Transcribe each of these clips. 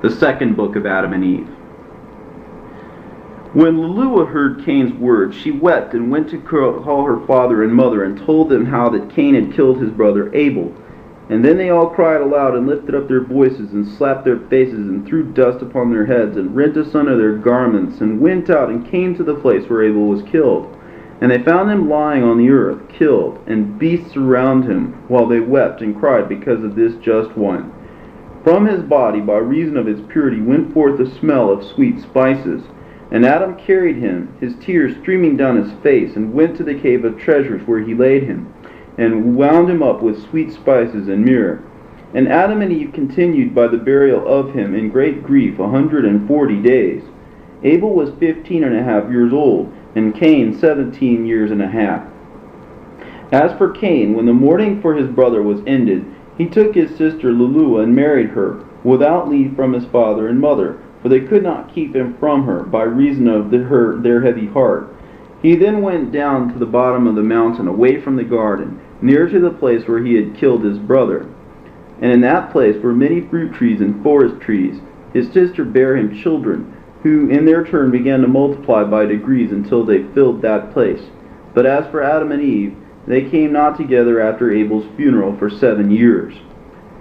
The second book of Adam and Eve. When Luluah heard Cain's words, she wept and went to call her father and mother and told them how that Cain had killed his brother Abel. And then they all cried aloud and lifted up their voices and slapped their faces and threw dust upon their heads and rent asunder their garments and went out and came to the place where Abel was killed. And they found him lying on the earth, killed, and beasts around him, while they wept and cried because of this just one. From his body, by reason of its purity, went forth the smell of sweet spices. And Adam carried him, his tears streaming down his face, and went to the cave of treasures where he laid him, and wound him up with sweet spices and myrrh. And Adam and Eve continued by the burial of him in great grief 140 days. Abel was 15.5 years old, and Cain 17 years and a half. As for Cain, when the mourning for his brother was ended, he took his sister Luluah and married her, without leave from his father and mother, for they could not keep him from her, by reason of their heavy heart. He then went down to the bottom of the mountain, away from the garden, near to the place where he had killed his brother. And in that place were many fruit trees and forest trees. His sister bare him children, who in their turn began to multiply by degrees until they filled that place. But as for Adam and Eve, they came not together after Abel's funeral for 7 years.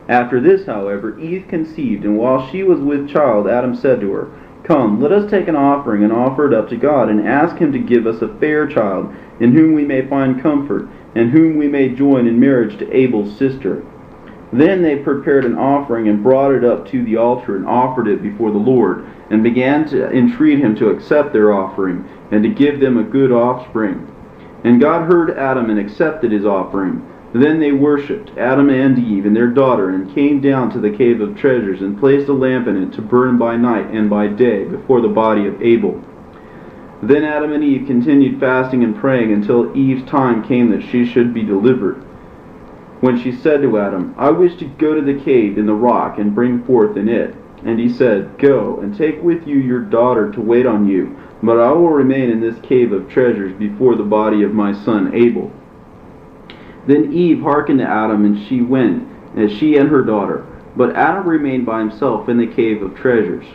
After this, however, Eve conceived, and while she was with child, Adam said to her, Come, let us take an offering and offer it up to God, and ask him to give us a fair child, in whom we may find comfort, and whom we may join in marriage to Abel's sister. Then they prepared an offering and brought it up to the altar and offered it before the Lord, and began to entreat him to accept their offering, and to give them a good offspring. And God heard Adam and accepted his offering. Then they worshipped, Adam and Eve and their daughter, and came down to the cave of treasures, and placed a lamp in it to burn by night and by day before the body of Abel. Then Adam and Eve continued fasting and praying until Eve's time came that she should be delivered. When she said to Adam, I wish to go to the cave in the rock and bring forth in it. And he said, Go, and take with you your daughter to wait on you, but I will remain in this cave of treasures before the body of my son Abel. Then Eve hearkened to Adam, and she went, as she and her daughter. But Adam remained by himself in the cave of treasures.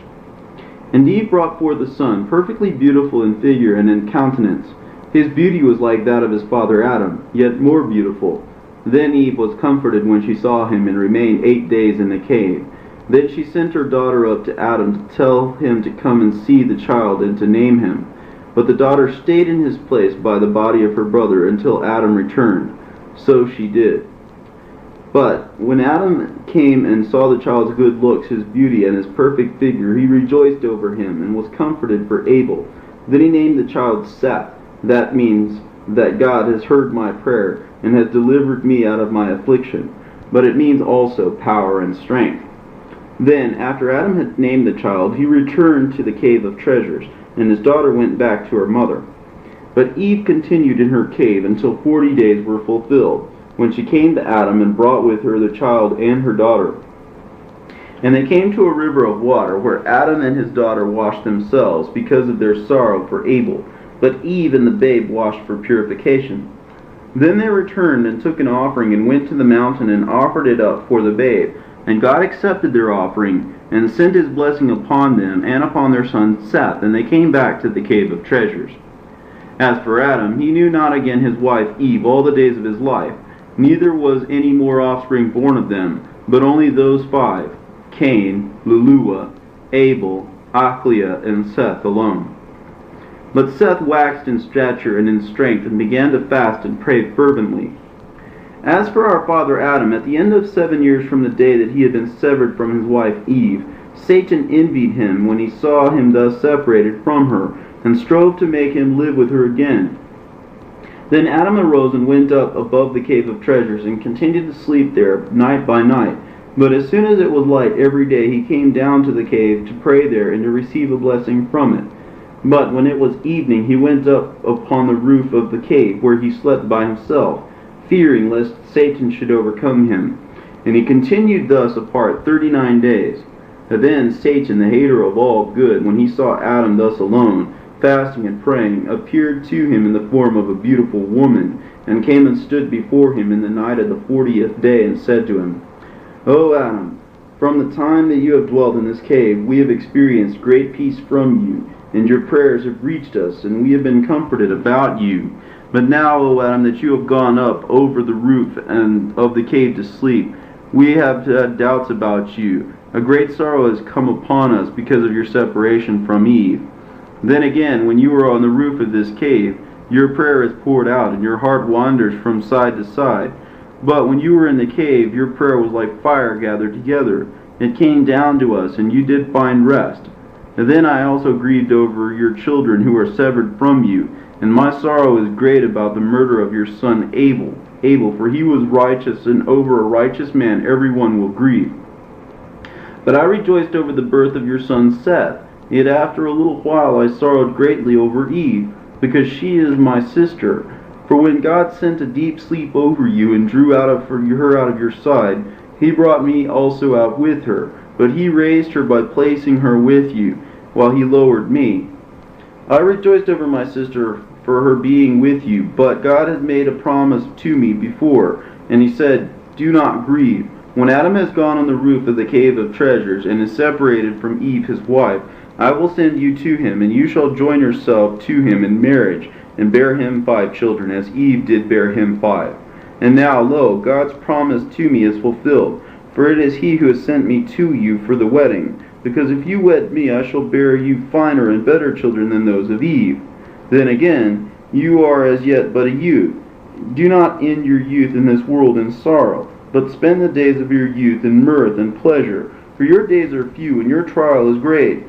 And Eve brought forth a son, perfectly beautiful in figure and in countenance. His beauty was like that of his father Adam, yet more beautiful. Then Eve was comforted when she saw him, and remained 8 days in the cave. Then she sent her daughter up to Adam to tell him to come and see the child and to name him. But the daughter stayed in his place by the body of her brother until Adam returned. So she did. But when Adam came and saw the child's good looks, his beauty, and his perfect figure, he rejoiced over him, and was comforted for Abel. Then he named the child Seth. That means that God has heard my prayer, and has delivered me out of my affliction. But it means also power and strength. Then, after Adam had named the child, he returned to the cave of treasures, and his daughter went back to her mother. But Eve continued in her cave until 40 days were fulfilled, when she came to Adam and brought with her the child and her daughter. And they came to a river of water, where Adam and his daughter washed themselves because of their sorrow for Abel. But Eve and the babe washed for purification. Then they returned and took an offering and went to the mountain and offered it up for the babe. And God accepted their offering, and sent his blessing upon them and upon their son Seth, and they came back to the cave of treasures. As for Adam, he knew not again his wife Eve all the days of his life, neither was any more offspring born of them, but only those 5, Cain, Luluah, Abel, Achliah, and Seth alone. But Seth waxed in stature and in strength, and began to fast and pray fervently. As for our father Adam, at the end of 7 years from the day that he had been severed from his wife Eve, Satan envied him when he saw him thus separated from her, and strove to make him live with her again. Then Adam arose and went up above the cave of treasures, and continued to sleep there night by night. But as soon as it was light every day, he came down to the cave to pray there, and to receive a blessing from it. But when it was evening, he went up upon the roof of the cave, where he slept by himself, fearing lest Satan should overcome him. And he continued thus apart 39 days. Then Satan, the hater of all good, when he saw Adam thus alone, fasting and praying, appeared to him in the form of a beautiful woman, and came and stood before him in the night of the 40th day, and said to him, O Adam, From the time that you have dwelt in this cave, we have experienced great peace from you, and your prayers have reached us, and we have been comforted about you. But now, O Adam, that you have gone up over the roof and of the cave to sleep, we have had doubts about you. A great sorrow has come upon us because of your separation from Eve. Then again, when you were on the roof of this cave, your prayer is poured out, and your heart wanders from side to side. But when you were in the cave, your prayer was like fire gathered together. It came down to us, and you did find rest. And then I also grieved over your children who are severed from you, and my sorrow is great about the murder of your son Abel. For he was righteous, and over a righteous man everyone will grieve. But I rejoiced over the birth of your son Seth. Yet after a little while I sorrowed greatly over Eve, because she is my sister. For when God sent a deep sleep over you and drew her out of your side, he brought me also out with her. But he raised her by placing her with you, while he lowered me. I rejoiced over my sister for her being with you, but God has made a promise to me before, and he said, do not grieve. When Adam has gone on the roof of the cave of treasures, and is separated from Eve his wife, I will send you to him, and you shall join yourself to him in marriage, and bear him 5 children, as Eve did bear him 5. And now, lo, God's promise to me is fulfilled, for it is he who has sent me to you for the wedding. Because if you wed me, I shall bear you finer and better children than those of Eve. Then again, you are as yet but a youth. Do not end your youth in this world in sorrow, but spend the days of your youth in mirth and pleasure. For your days are few, and your trial is great.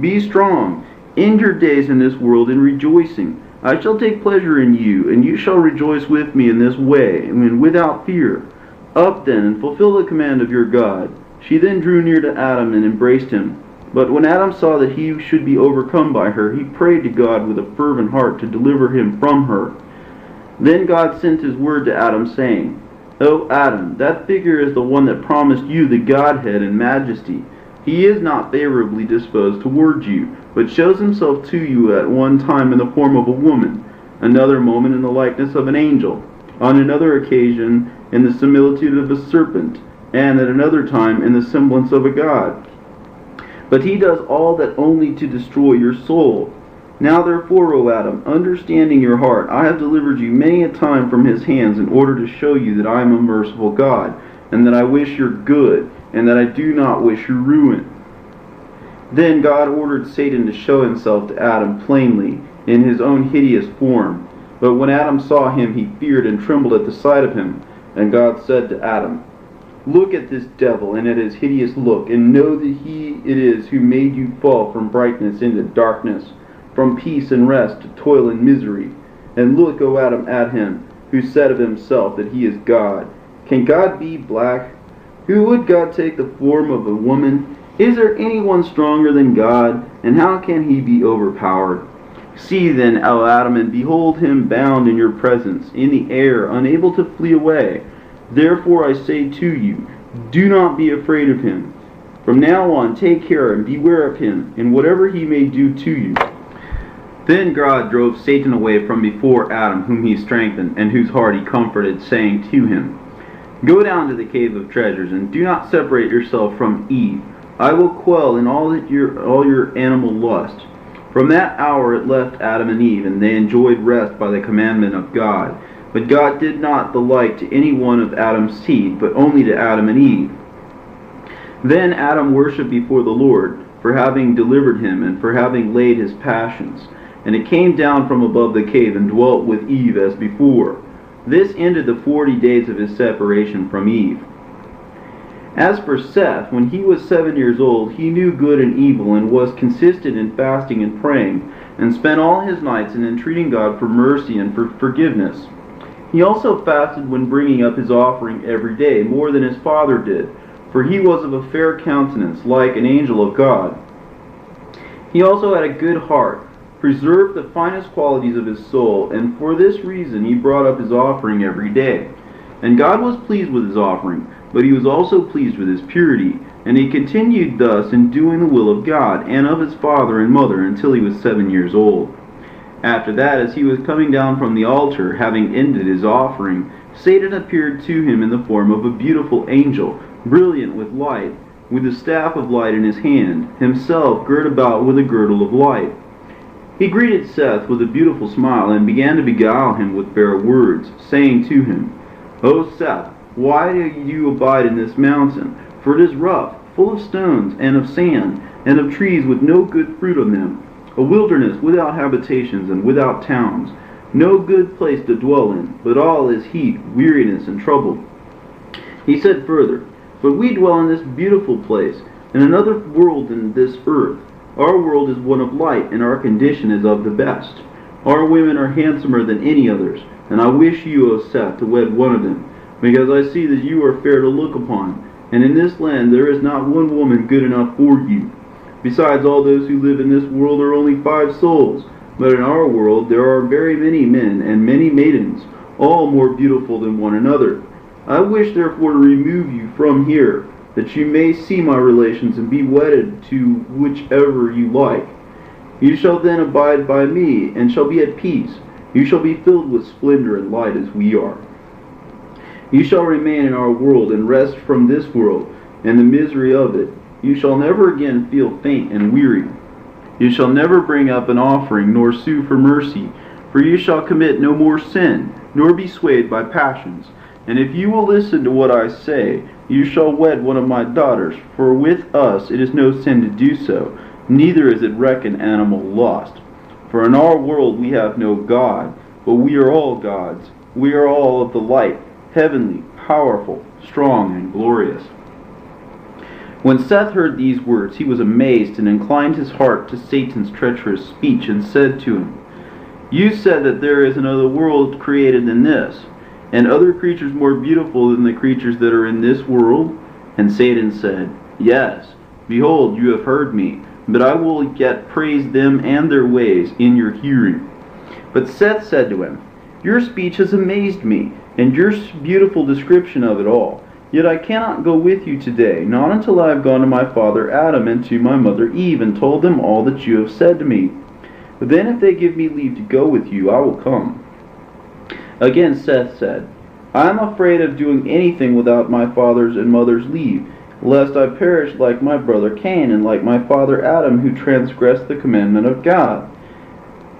Be strong, end your days in this world in rejoicing. I shall take pleasure in you, and you shall rejoice with me in this way, and without fear. Up then, and fulfill the command of your God. She then drew near to Adam and embraced him. But when Adam saw that he should be overcome by her, he prayed to God with a fervent heart to deliver him from her. Then God sent his word to Adam, saying, O Adam, that figure is the one that promised you the Godhead and majesty. He is not favorably disposed towards you, but shows himself to you at one time in the form of a woman, another moment in the likeness of an angel, on another occasion in the similitude of a serpent, and at another time in the semblance of a god. But he does all that only to destroy your soul. Now therefore, O Adam, understanding your heart, I have delivered you many a time from his hands in order to show you that I am a merciful God, and that I wish your good, and that I do not wish your ruin. Then God ordered Satan to show himself to Adam plainly, in his own hideous form. But when Adam saw him, he feared and trembled at the sight of him. And God said to Adam, Look at this devil and at his hideous look, and know that he it is who made you fall from brightness into darkness, from peace and rest to toil and misery. And look, O Adam, at him, who said of himself that he is God. Can God be black? Who would God take the form of a woman? Is there anyone stronger than God? And how can he be overpowered? See then, O Adam, and behold him bound in your presence, in the air, unable to flee away. Therefore I say to you, do not be afraid of him. From now on take care and beware of him, in whatever he may do to you. Then God drove Satan away from before Adam, whom he strengthened, and whose heart he comforted, saying to him, Go down to the cave of treasures, and do not separate yourself from Eve. I will quell in all your animal lust. From that hour it left Adam and Eve, and they enjoyed rest by the commandment of God. But God did not the like to any one of Adam's seed, but only to Adam and Eve. Then Adam worshipped before the Lord, for having delivered him, and for having laid his passions. And it came down from above the cave, and dwelt with Eve as before. This ended the 40 days of his separation from Eve. As for Seth, when he was 7 years old, he knew good and evil, and was consistent in fasting and praying, and spent all his nights in entreating God for mercy and for forgiveness. He also fasted when bringing up his offering every day, more than his father did, for he was of a fair countenance, like an angel of God. He also had a good heart, preserved the finest qualities of his soul, and for this reason he brought up his offering every day. And God was pleased with his offering, but he was also pleased with his purity, and he continued thus in doing the will of God, and of his father and mother, until he was 7 years old. After that, as he was coming down from the altar, having ended his offering, Satan appeared to him in the form of a beautiful angel, brilliant with light, with the staff of light in his hand, himself girt about with a girdle of light. He greeted Seth with a beautiful smile and began to beguile him with fair words, saying to him, O Seth, why do you abide in this mountain? For it is rough, full of stones and of sand, and of trees with no good fruit on them, a wilderness without habitations and without towns, no good place to dwell in, but all is heat, weariness, and trouble. He said further, But we dwell in this beautiful place, in another world than this earth. Our world is one of light, and our condition is of the best. Our women are handsomer than any others, and I wish you, O Seth, to wed one of them, because I see that you are fair to look upon, and in this land there is not one woman good enough for you. Besides, all those who live in this world are only 5 souls, but in our world there are very many men and many maidens, all more beautiful than one another. I wish therefore to remove you from here, that you may see my relations and be wedded to whichever you like. You shall then abide by me, and shall be at peace. You shall be filled with splendor and light as we are. You shall remain in our world and rest from this world and the misery of it. You shall never again feel faint and weary. You shall never bring up an offering, nor sue for mercy, for you shall commit no more sin, nor be swayed by passions. And if you will listen to what I say, you shall wed one of my daughters, for with us it is no sin to do so, neither is it reckoned animal lust. For in our world we have no God, but we are all gods. We are all of the light, heavenly, powerful, strong, and glorious. When Seth heard these words, he was amazed and inclined his heart to Satan's treacherous speech, and said to him, You said that there is another world created than this, and other creatures more beautiful than the creatures that are in this world? And Satan said, Yes, behold, you have heard me, but I will yet praise them and their ways in your hearing. But Seth said to him, Your speech has amazed me, and your beautiful description of it all. Yet I cannot go with you today, not until I have gone to my father Adam and to my mother Eve, and told them all that you have said to me. But then if they give me leave to go with you, I will come. Again Seth said, I am afraid of doing anything without my father's and mother's leave, lest I perish like my brother Cain, and like my father Adam, who transgressed the commandment of God.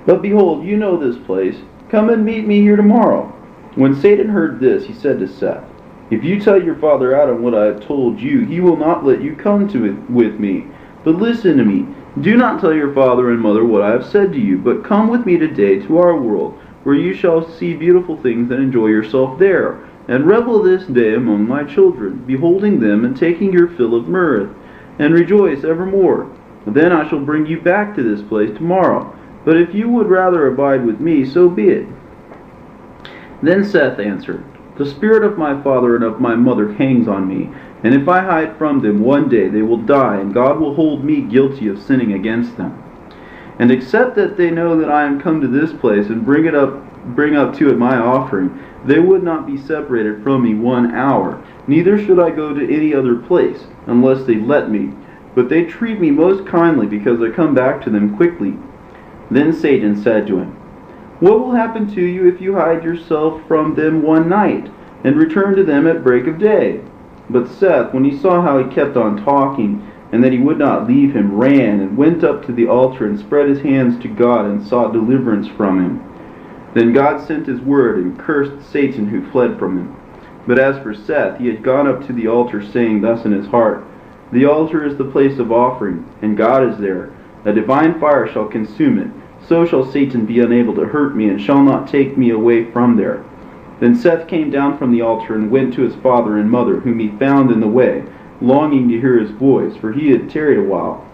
But behold, you know this place. Come and meet me here tomorrow. When Satan heard this, he said to Seth, If you tell your father Adam what I have told you, he will not let you come to it with me. But listen to me. Do not tell your father and mother what I have said to you, but come with me today to our world, where you shall see beautiful things and enjoy yourself there, and revel this day among my children, beholding them and taking your fill of mirth, and rejoice evermore. Then I shall bring you back to this place tomorrow. But if you would rather abide with me, so be it. Then Seth answered, The spirit of my father and of my mother hangs on me, and if I hide from them, one day they will die, and God will hold me guilty of sinning against them. And except that they know that I am come to this place and bring up to it my offering, they would not be separated from me 1 hour. Neither should I go to any other place, unless they let me. But they treat me most kindly, because I come back to them quickly. Then Satan said to him, What will happen to you if you hide yourself from them 1 night, and return to them at break of day? But Seth, when he saw how he kept on talking, and that he would not leave him, ran and went up to the altar and spread his hands to God and sought deliverance from him. Then God sent his word and cursed Satan, who fled from him. But as for Seth, he had gone up to the altar, saying thus in his heart, The altar is the place of offering, and God is there. A divine fire shall consume it. So shall Satan be unable to hurt me, and shall not take me away from there. Then Seth came down from the altar and went to his father and mother, whom he found in the way, longing to hear his voice, for he had tarried a while.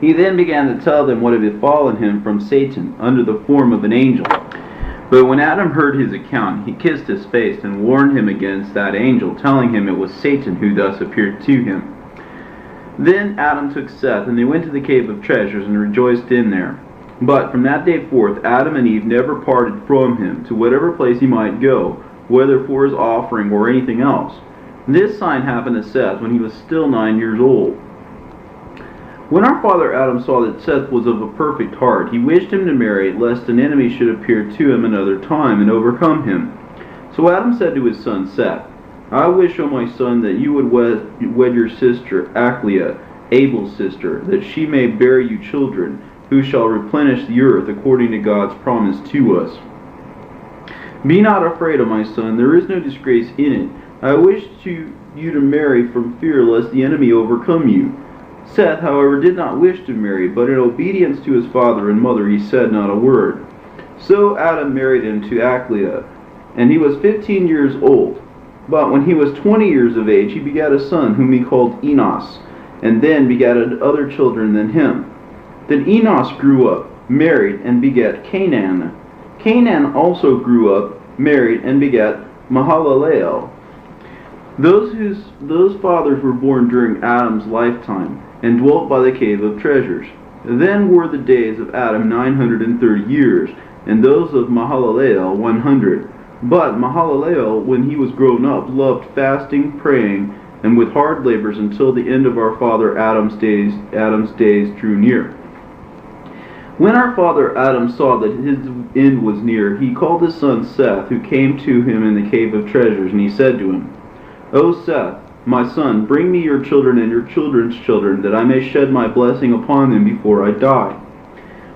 He then began to tell them what had befallen him from Satan, under the form of an angel. But when Adam heard his account, he kissed his face and warned him against that angel, telling him it was Satan who thus appeared to him. Then Adam took Seth, and they went to the cave of treasures and rejoiced in there. But from that day forth Adam and Eve never parted from him, to whatever place he might go, whether for his offering or anything else. This sign happened to Seth when he was still 9 years old. When our father Adam saw that Seth was of a perfect heart, he wished him to marry, lest an enemy should appear to him another time and overcome him. So Adam said to his son Seth, I wish, O my son, that you would wed your sister, Achlia, Abel's sister, that she may bear you children, who shall replenish the earth according to God's promise to us. Be not afraid, O my son, there is no disgrace in it. I wish you to marry from fear lest the enemy overcome you. Seth, however, did not wish to marry, but in obedience to his father and mother he said not a word. So Adam married him to Achlia, and he was 15 years old. But when he was 20 years of age, he begat a son, whom he called Enos, and then begat other children than him. Then Enos grew up, married, and begat Canaan. Canaan also grew up, married, and begat Mahalaleel. Those fathers were born during Adam's lifetime, and dwelt by the cave of treasures. Then were the days of Adam 930 years, and those of Mahalaleel 100. But Mahalaleel, when he was grown up, loved fasting, praying, and with hard labors until the end of our father Adam's days drew near. When our father Adam saw that his end was near, he called his son Seth, who came to him in the cave of treasures, and he said to him, O Seth, my son, bring me your children and your children's children, that I may shed my blessing upon them before I die.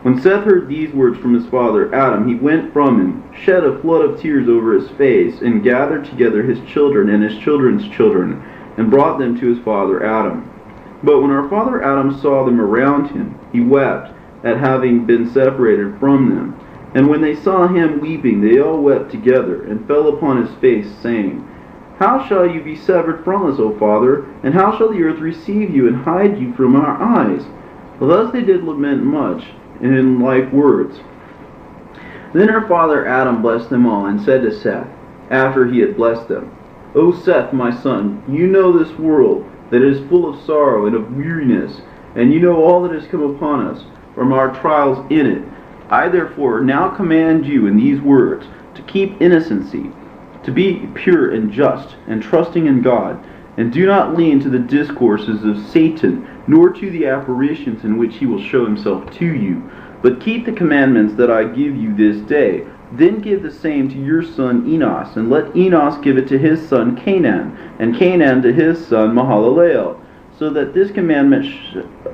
When Seth heard these words from his father Adam, he went from him, shed a flood of tears over his face, and gathered together his children and his children's children, and brought them to his father Adam. But when our father Adam saw them around him, he wept at having been separated from them. And when they saw him weeping, they all wept together, and fell upon his face, saying, How shall you be severed from us, O Father? And how shall the earth receive you, and hide you from our eyes? Thus they did lament much, and in like words. Then our father Adam blessed them all, and said to Seth, after he had blessed them, O Seth, my son, you know this world, that it is full of sorrow and of weariness, and you know all that has come upon us from our trials in it. I therefore now command you in these words, to keep innocency, to be pure and just, and trusting in God, and do not lean to the discourses of Satan, nor to the apparitions in which he will show himself to you, but keep the commandments that I give you this day. Then give the same to your son Enos, and let Enos give it to his son Canaan, and Canaan to his son Mahalaleel, so that this commandment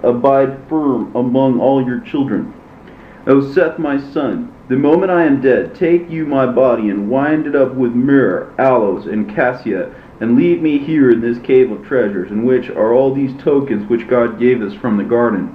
abide firm among all your children. O Seth, my son, the moment I am dead, take you my body, and wind it up with myrrh, aloes, and cassia, and leave me here in this cave of treasures, in which are all these tokens which God gave us from the garden.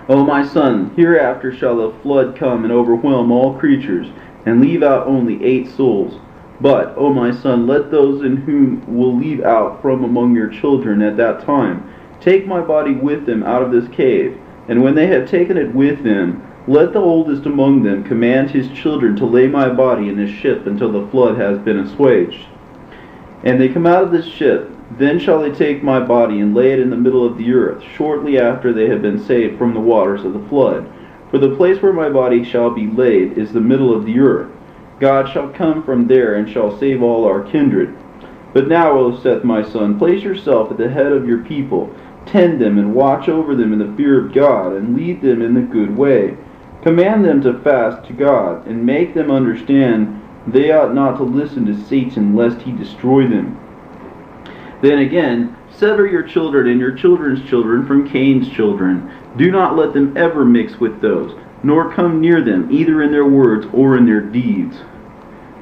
O my son, hereafter shall a flood come and overwhelm all creatures, and leave out only 8 souls. But, O my son, let those in whom will leave out from among your children at that time take my body with them out of this cave, and when they have taken it with them, let the oldest among them command his children to lay my body in this ship until the flood has been assuaged. And they come out of this ship, then shall they take my body and lay it in the middle of the earth, shortly after they have been saved from the waters of the flood. For the place where my body shall be laid is the middle of the earth. God shall come from there and shall save all our kindred. But now, O Seth, my son, place yourself at the head of your people, tend them and watch over them in the fear of God, and lead them in the good way. Command them to fast to God, and make them understand they ought not to listen to Satan, lest he destroy them. Then again, sever your children and your children's children from Cain's children. Do not let them ever mix with those, nor come near them, either in their words or in their deeds.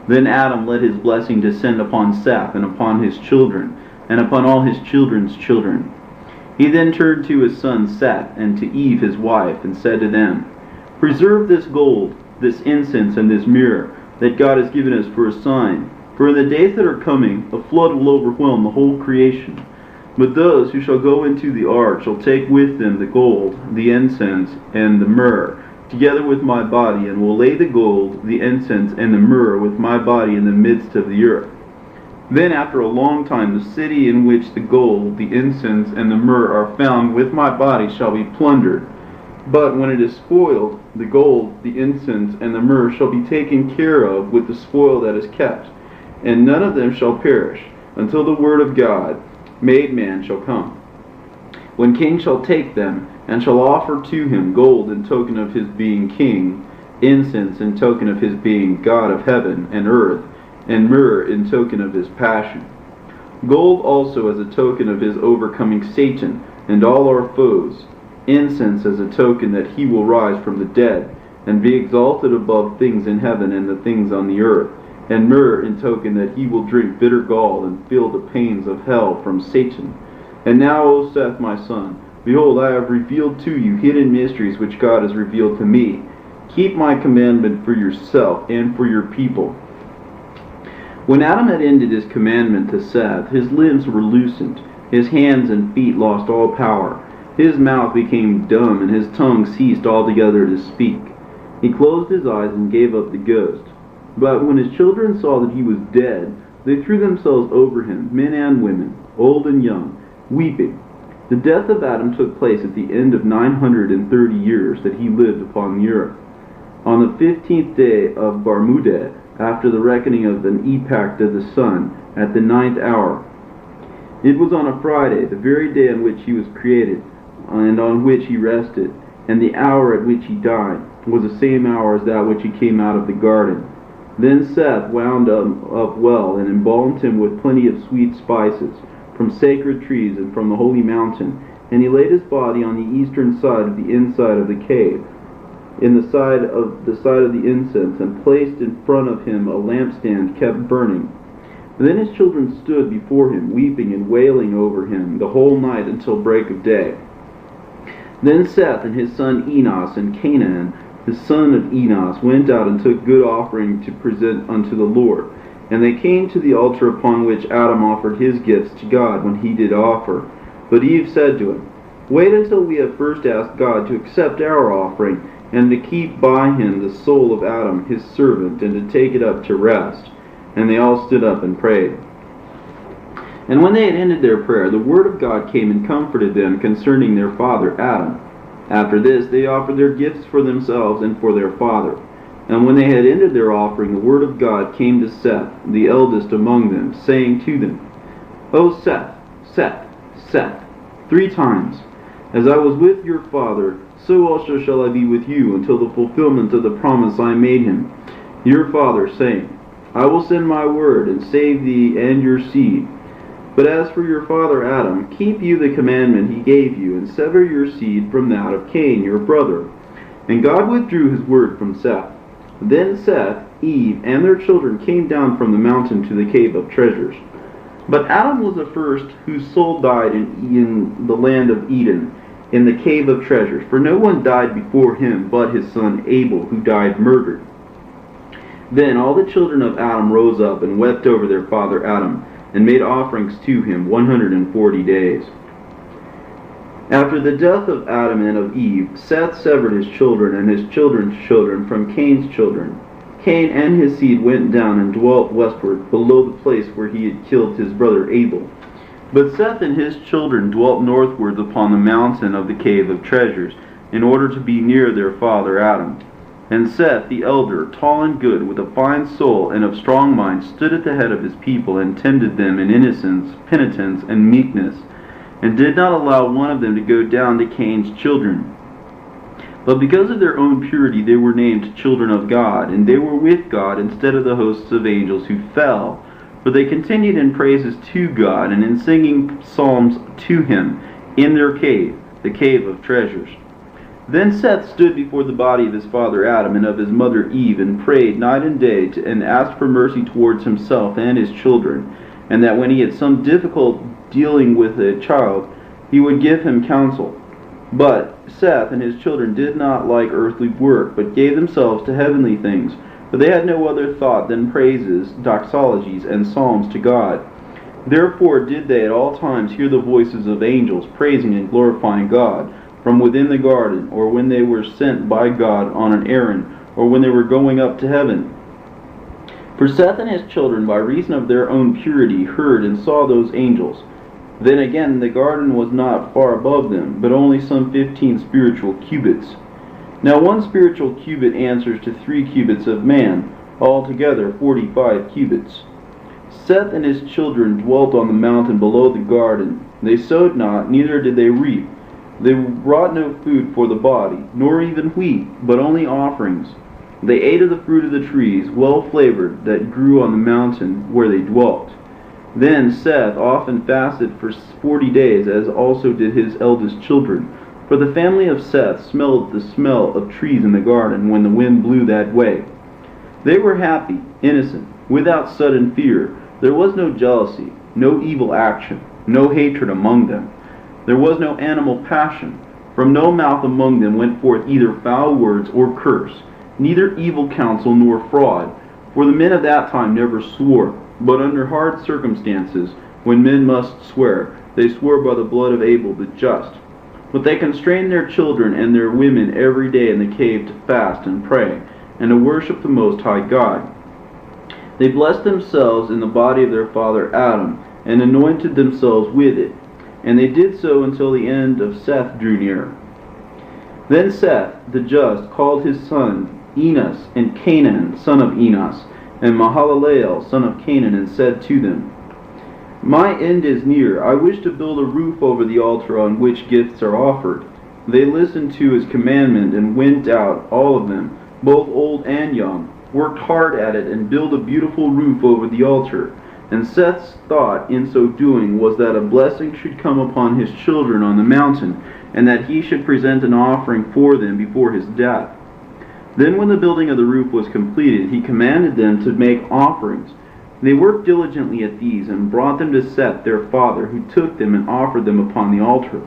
Then Adam let his blessing descend upon Seth and upon his children, and upon all his children's children. He then turned to his son Seth and to Eve his wife, and said to them, Preserve this gold, this incense, and this myrrh, that God has given us for a sign. For in the days that are coming, a flood will overwhelm the whole creation. But those who shall go into the ark shall take with them the gold, the incense, and the myrrh, together with my body, and will lay the gold, the incense, and the myrrh with my body in the midst of the earth. Then after a long time the city in which the gold, the incense, and the myrrh are found with my body shall be plundered. But when it is spoiled, the gold, the incense, and the myrrh shall be taken care of with the spoil that is kept, and none of them shall perish, until the word of God, made man, shall come. When King shall take them, and shall offer to him gold in token of his being king, incense in token of his being God of heaven and earth, and myrrh in token of his passion. gold also as a token of his overcoming Satan and all our foes, incense as a token that he will rise from the dead, and be exalted above things in heaven and the things on the earth, and myrrh in token that he will drink bitter gall and feel the pains of hell from Satan. And now, O Seth, my son, behold, I have revealed to you hidden mysteries which God has revealed to me. Keep my commandment for yourself and for your people. When Adam had ended his commandment to Seth, his limbs were loosened, his hands and feet lost all power, his mouth became dumb, and his tongue ceased altogether to speak. He closed his eyes and gave up the ghost. But when his children saw that he was dead, they threw themselves over him, men and women, old and young, weeping. The death of Adam took place at the end of 930 years that he lived upon the earth. On the 15th day of Barmudah, after the reckoning of an epoch of the sun, at the 9th hour. It was on a Friday, the very day on which he was created, and on which he rested, and the hour at which he died was the same hour as that which he came out of the garden. Then Seth wound up well, and embalmed him with plenty of sweet spices, from sacred trees and from the holy mountain, and he laid his body on the eastern side of the inside of the cave, in the side of the incense, and placed in front of him a lampstand kept burning. Then his children stood before him, weeping and wailing over him the whole night until break of day. Then Seth and his son Enos and Canaan, the son of Enos, went out and took good offering to present unto the Lord. And they came to the altar upon which Adam offered his gifts to God when he did offer. But Eve said to him, Wait until we have first asked God to accept our offering, and to keep by him the soul of Adam his servant, and to take it up to rest. And they all stood up and prayed. And when they had ended their prayer, the word of God came and comforted them concerning their father Adam. After this they offered their gifts for themselves and for their father. And when they had ended their offering, the word of God came to Seth, the eldest among them, saying to them, O Seth, Seth, Seth, 3 times. As I was with your father, so also shall I be with you until the fulfillment of the promise I made him, your father, saying, I will send my word and save thee and your seed. But as for your father Adam, keep you the commandment he gave you, and sever your seed from that of Cain your brother. And God withdrew his word from Seth. Then Seth, Eve, and their children came down from the mountain to the cave of treasures. But Adam was the first whose soul died in the land of Eden, in the cave of treasures. For no one died before him but his son Abel, who died murdered. Then all the children of Adam rose up and wept over their father Adam, and made offerings to him 140 days. After the death of Adam and of Eve, Seth severed his children and his children's children from Cain's children. Cain and his seed went down and dwelt westward, below the place where he had killed his brother Abel. But Seth and his children dwelt northward upon the mountain of the cave of treasures, in order to be near their father Adam. And Seth the elder, tall and good, with a fine soul and of strong mind, stood at the head of his people, and tended them in innocence, penitence, and meekness, and did not allow one of them to go down to Cain's children. But because of their own purity they were named children of God, and they were with God instead of the hosts of angels who fell. For they continued in praises to God, and in singing psalms to him, in their cave, the cave of treasures. Then Seth stood before the body of his father Adam and of his mother Eve, and prayed night and day, and asked for mercy towards himself and his children, and that when he had some difficult dealing with a child, he would give him counsel. But Seth and his children did not like earthly work, but gave themselves to heavenly things, for they had no other thought than praises, doxologies, and psalms to God. Therefore did they at all times hear the voices of angels praising and glorifying God, from within the garden, or when they were sent by God on an errand, or when they were going up to heaven. For Seth and his children, by reason of their own purity, heard and saw those angels. Then again the garden was not far above them, but only some 15 spiritual cubits. Now 1 spiritual cubit answers to 3 cubits of man, altogether 45 cubits. Seth and his children dwelt on the mountain below the garden. They sowed not, neither did they reap. They brought no food for the body, nor even wheat, but only offerings. They ate of the fruit of the trees, well flavored, that grew on the mountain where they dwelt. Then Seth often fasted for 40 days, as also did his eldest children. For the family of Seth smelled the smell of trees in the garden when the wind blew that way. They were happy, innocent, without sudden fear. There was no jealousy, no evil action, no hatred among them. There was no animal passion. From no mouth among them went forth either foul words or curse, neither evil counsel nor fraud. For the men of that time never swore, but under hard circumstances, when men must swear, they swore by the blood of Abel the just. But they constrained their children and their women every day in the cave to fast and pray, and to worship the Most High God. They blessed themselves in the body of their father Adam, and anointed themselves with it. And they did so until the end of Seth drew near. Then Seth, the just, called his son Enos, and Canaan, son of Enos, and Mahalaleel, son of Canaan, and said to them, My end is near. I wish to build a roof over the altar on which gifts are offered. They listened to his commandment and went out, all of them, both old and young, worked hard at it, and built a beautiful roof over the altar. And Seth's thought in so doing was that a blessing should come upon his children on the mountain, and that he should present an offering for them before his death. Then when the building of the roof was completed, he commanded them to make offerings. They worked diligently at these, and brought them to Seth their father, who took them and offered them upon the altar,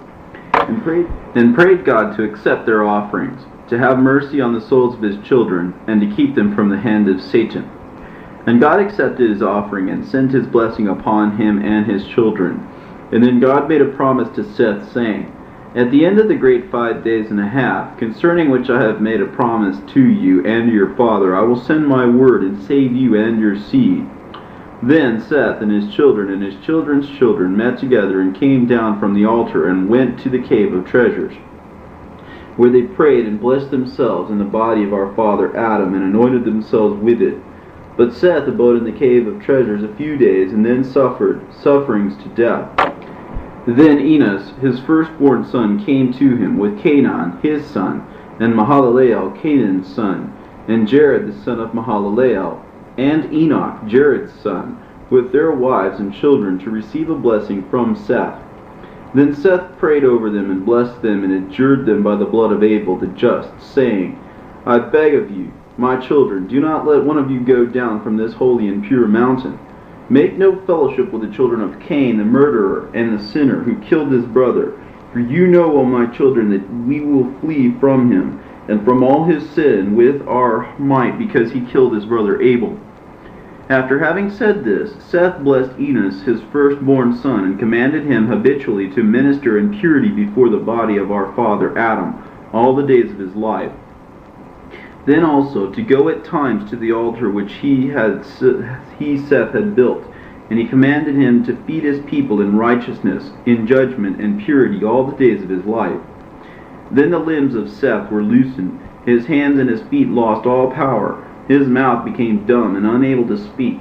and prayed God to accept their offerings, to have mercy on the souls of his children, and to keep them from the hand of Satan. And God accepted his offering, and sent his blessing upon him and his children. And then God made a promise to Seth, saying, At the end of the great 5 days and a half, concerning which I have made a promise to you and to your father, I will send my word, and save you and your seed. Then Seth and his children and his children's children met together, and came down from the altar, and went to the cave of treasures, where they prayed and blessed themselves in the body of our father Adam, and anointed themselves with it. But Seth abode in the cave of treasures a few days, and then suffered sufferings to death. Then Enos, his firstborn son, came to him, with Canaan his son, and Mahalaleel Canaan's son, and Jared the son of Mahalaleel, and Enoch Jared's son, with their wives and children, to receive a blessing from Seth. Then Seth prayed over them, and blessed them, and adjured them by the blood of Abel the just, saying, I beg of you, my children, do not let one of you go down from this holy and pure mountain. Make no fellowship with the children of Cain, the murderer, and the sinner, who killed his brother. For you know, O my children, that we will flee from him, and from all his sin with our might, because he killed his brother Abel. After having said this, Seth blessed Enos, his firstborn son, and commanded him habitually to minister in purity before the body of our father Adam all the days of his life. Then also to go at times to the altar which Seth had built, and he commanded him to feed his people in righteousness, in judgment, and purity all the days of his life. Then the limbs of Seth were loosened, his hands and his feet lost all power, his mouth became dumb and unable to speak,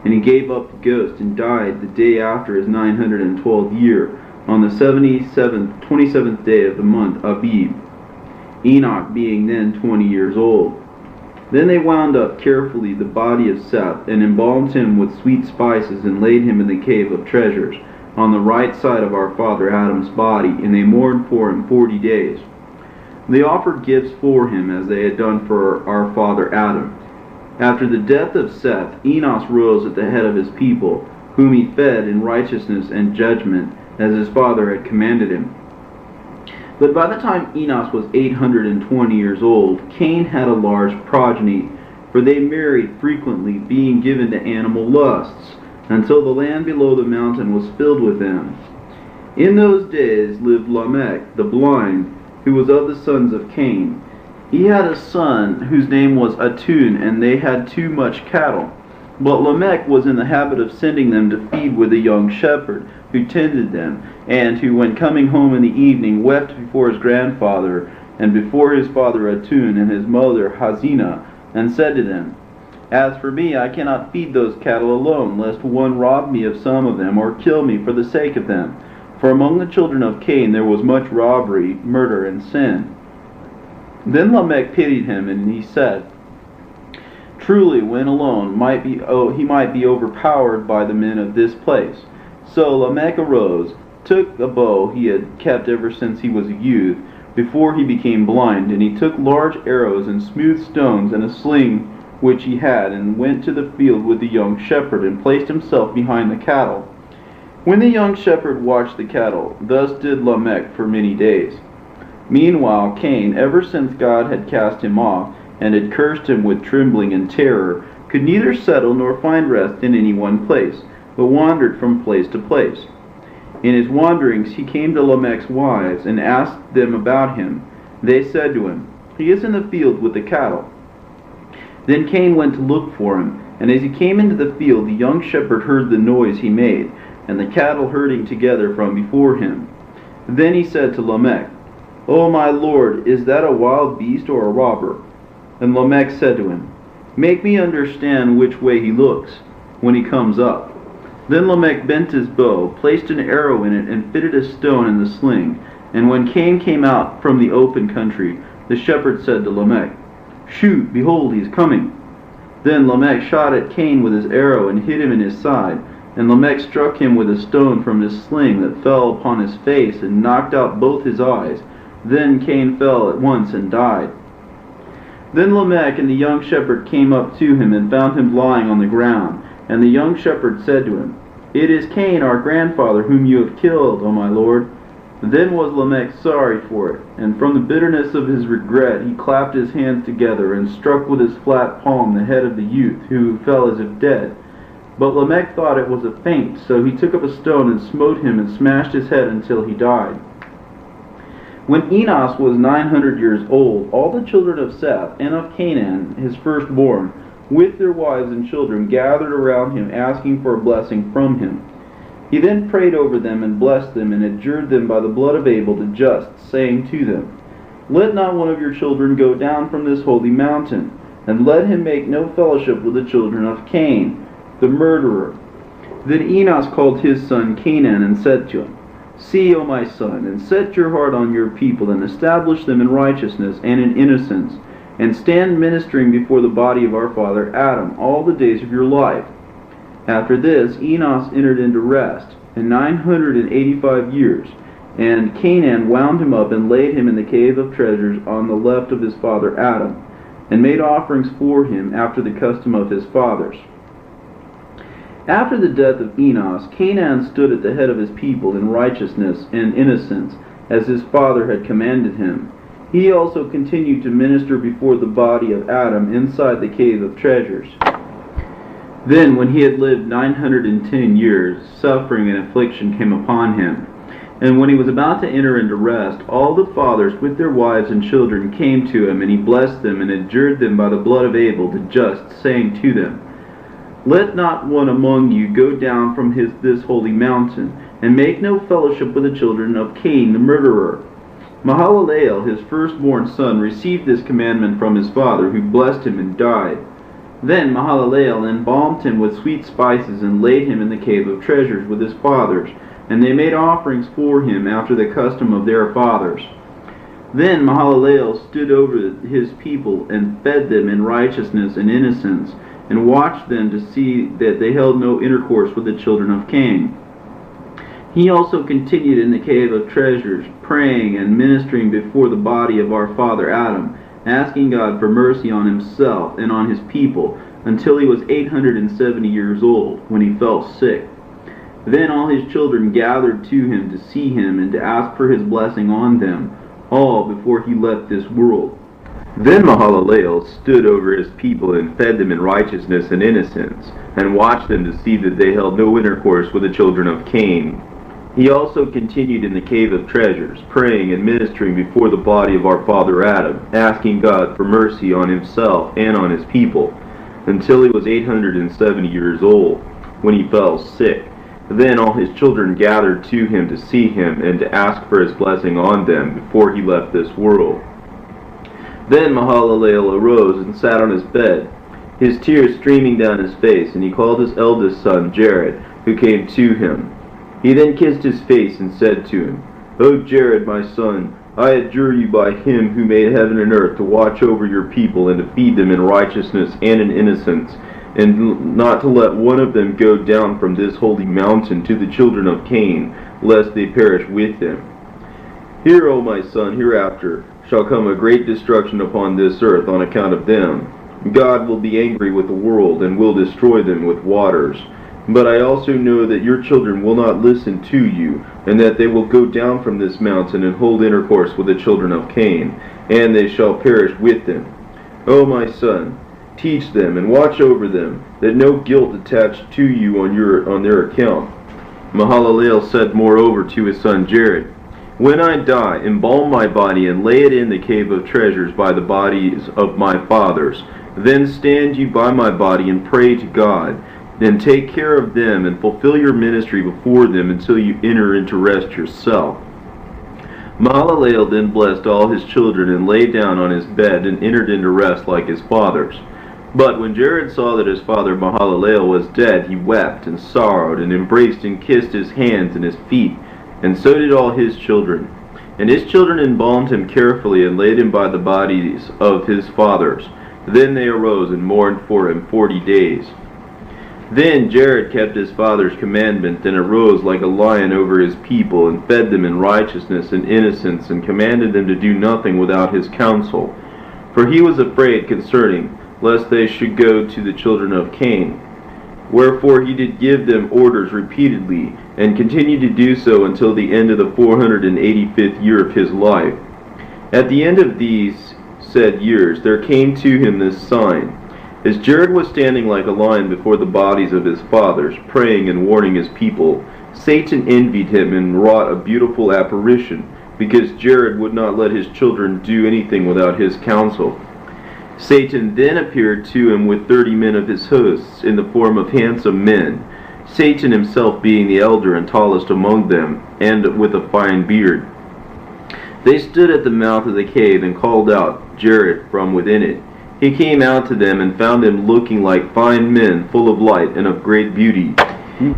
and he gave up the ghost and died the day after his 912th year, on the 27th day of the month Abib, Enoch being then 20 years old. Then they wound up carefully the body of Seth, and embalmed him with sweet spices, and laid him in the cave of treasures, on the right side of our father Adam's body, and they mourned for him 40 days. They offered gifts for him, as they had done for our father Adam. After the death of Seth, Enos rose at the head of his people, whom he fed in righteousness and judgment, as his father had commanded him. But by the time Enos was 820 years old, Cain had a large progeny, for they married frequently, being given to animal lusts, until the land below the mountain was filled with them. In those days lived Lamech the blind, who was of the sons of Cain. He had a son whose name was Atun, and they had too much cattle. But Lamech was in the habit of sending them to feed with a young shepherd, who tended them, and who, when coming home in the evening, wept before his grandfather, and before his father Atun and his mother Hazina, and said to them, As for me, I cannot feed those cattle alone, lest one rob me of some of them, or kill me for the sake of them. For among the children of Cain there was much robbery, murder, and sin. Then Lamech pitied him, and he said, Truly, when alone, he might be overpowered by the men of this place. So Lamech arose, took a bow he had kept ever since he was a youth, before he became blind, and he took large arrows and smooth stones and a sling which he had, and went to the field with the young shepherd, and placed himself behind the cattle. When the young shepherd watched the cattle, thus did Lamech for many days. Meanwhile Cain, ever since God had cast him off, and had cursed him with trembling and terror, could neither settle nor find rest in any one place, but wandered from place to place. In his wanderings he came to Lamech's wives, and asked them about him. They said to him, "He is in the field with the cattle." Then Cain went to look for him, and as he came into the field, the young shepherd heard the noise he made, and the cattle herding together from before him. Then he said to Lamech, "O my lord, is that a wild beast or a robber?" And Lamech said to him, "Make me understand which way he looks when he comes up." Then Lamech bent his bow, placed an arrow in it, and fitted a stone in the sling. And when Cain came out from the open country, the shepherd said to Lamech, "Shoot, behold, he is coming." Then Lamech shot at Cain with his arrow, and hit him in his side. And Lamech struck him with a stone from his sling that fell upon his face, and knocked out both his eyes. Then Cain fell at once and died. Then Lamech and the young shepherd came up to him, and found him lying on the ground. And the young shepherd said to him, "It is Cain, our grandfather, whom you have killed, O my lord." Then was Lamech sorry for it, and from the bitterness of his regret he clapped his hands together, and struck with his flat palm the head of the youth, who fell as if dead. But Lamech thought it was a feint, so he took up a stone and smote him, and smashed his head until he died. When Enos was 900 years old, all the children of Seth and of Canaan, his firstborn, with their wives and children, gathered around him, asking for a blessing from him. He then prayed over them and blessed them, and adjured them by the blood of Abel the just, saying to them, "Let not one of your children go down from this holy mountain, and let him make no fellowship with the children of Cain, the murderer." Then Enos called his son Canaan, and said to him, "See, O my son, and set your heart on your people, and establish them in righteousness and in innocence, and stand ministering before the body of our father Adam all the days of your life." After this Enos entered into rest, and 985 years, and Canaan wound him up, and laid him in the cave of treasures on the left of his father Adam, and made offerings for him after the custom of his fathers. After the death of Enos, Canaan stood at the head of his people in righteousness and innocence, as his father had commanded him. He also continued to minister before the body of Adam inside the cave of treasures. Then, when he had lived 910 years, suffering and affliction came upon him. And when he was about to enter into rest, all the fathers with their wives and children came to him, and he blessed them, and adjured them by the blood of Abel the just, saying to them, "Let not one among you go down from this holy mountain, and make no fellowship with the children of Cain the murderer." Mahalalel, his firstborn son, received this commandment from his father, who blessed him and died. Then Mahalalel embalmed him with sweet spices, and laid him in the cave of treasures with his fathers, and they made offerings for him after the custom of their fathers. Then Mahalalel stood over his people, and fed them in righteousness and innocence, and watched them to see that they held no intercourse with the children of Cain. He also continued in the cave of treasures, praying and ministering before the body of our father Adam, asking God for mercy on himself and on his people, until he was 870 years old, when he fell sick. Then all his children gathered to him to see him, and to ask for his blessing on them, all before he left this world. Then Mahalalel stood over his people, and fed them in righteousness and innocence, and watched them to see that they held no intercourse with the children of Cain. He also continued in the cave of treasures, praying and ministering before the body of our father Adam, asking God for mercy on himself and on his people, until he was 870 years old, when he fell sick. Then all his children gathered to him to see him, and to ask for his blessing on them before he left this world. Then Mahalalel arose and sat on his bed, his tears streaming down his face, and he called his eldest son Jared, who came to him. He then kissed his face and said to him, "O Jared, my son, I adjure you by him who made heaven and earth to watch over your people and to feed them in righteousness and in innocence, and not to let one of them go down from this holy mountain to the children of Cain, lest they perish with him. Hear, O my son, hereafter shall come a great destruction upon this earth on account of them. God will be angry with the world, and will destroy them with waters. But I also know that your children will not listen to you, and that they will go down from this mountain and hold intercourse with the children of Cain, and they shall perish with them. O my son, teach them and watch over them, that no guilt attach to you on their account. Mahalalel said moreover to his son Jared, When I die, embalm my body and lay it in the cave of treasures by the bodies of my fathers. Then stand you by my body and pray to God. Then take care of them and fulfill your ministry before them until you enter into rest yourself. Mahalalel then blessed all his children and lay down on his bed and entered into rest like his fathers. But when Jared saw that his father Mahalalel was dead, he wept and sorrowed and embraced and kissed his hands and his feet, and so did all his children. And his children embalmed him carefully and laid him by the bodies of his fathers. Then they arose and mourned for him 40 days. Then Jared kept his father's commandment, and arose like a lion over his people, and fed them in righteousness and innocence, and commanded them to do nothing without his counsel. For he was afraid concerning, lest they should go to the children of Cain. Wherefore he did give them orders repeatedly, and continued to do so until the end of the 485th year of his life. At the end of these said years, there came to him this sign. As Jared was standing like a lion before the bodies of his fathers, praying and warning his people, Satan envied him and wrought a beautiful apparition, because Jared would not let his children do anything without his counsel. Satan then appeared to him with 30 men of his hosts, in the form of handsome men, Satan himself being the elder and tallest among them, and with a fine beard. They stood at the mouth of the cave and called out Jared from within it. He came out to them and found them looking like fine men, full of light and of great beauty.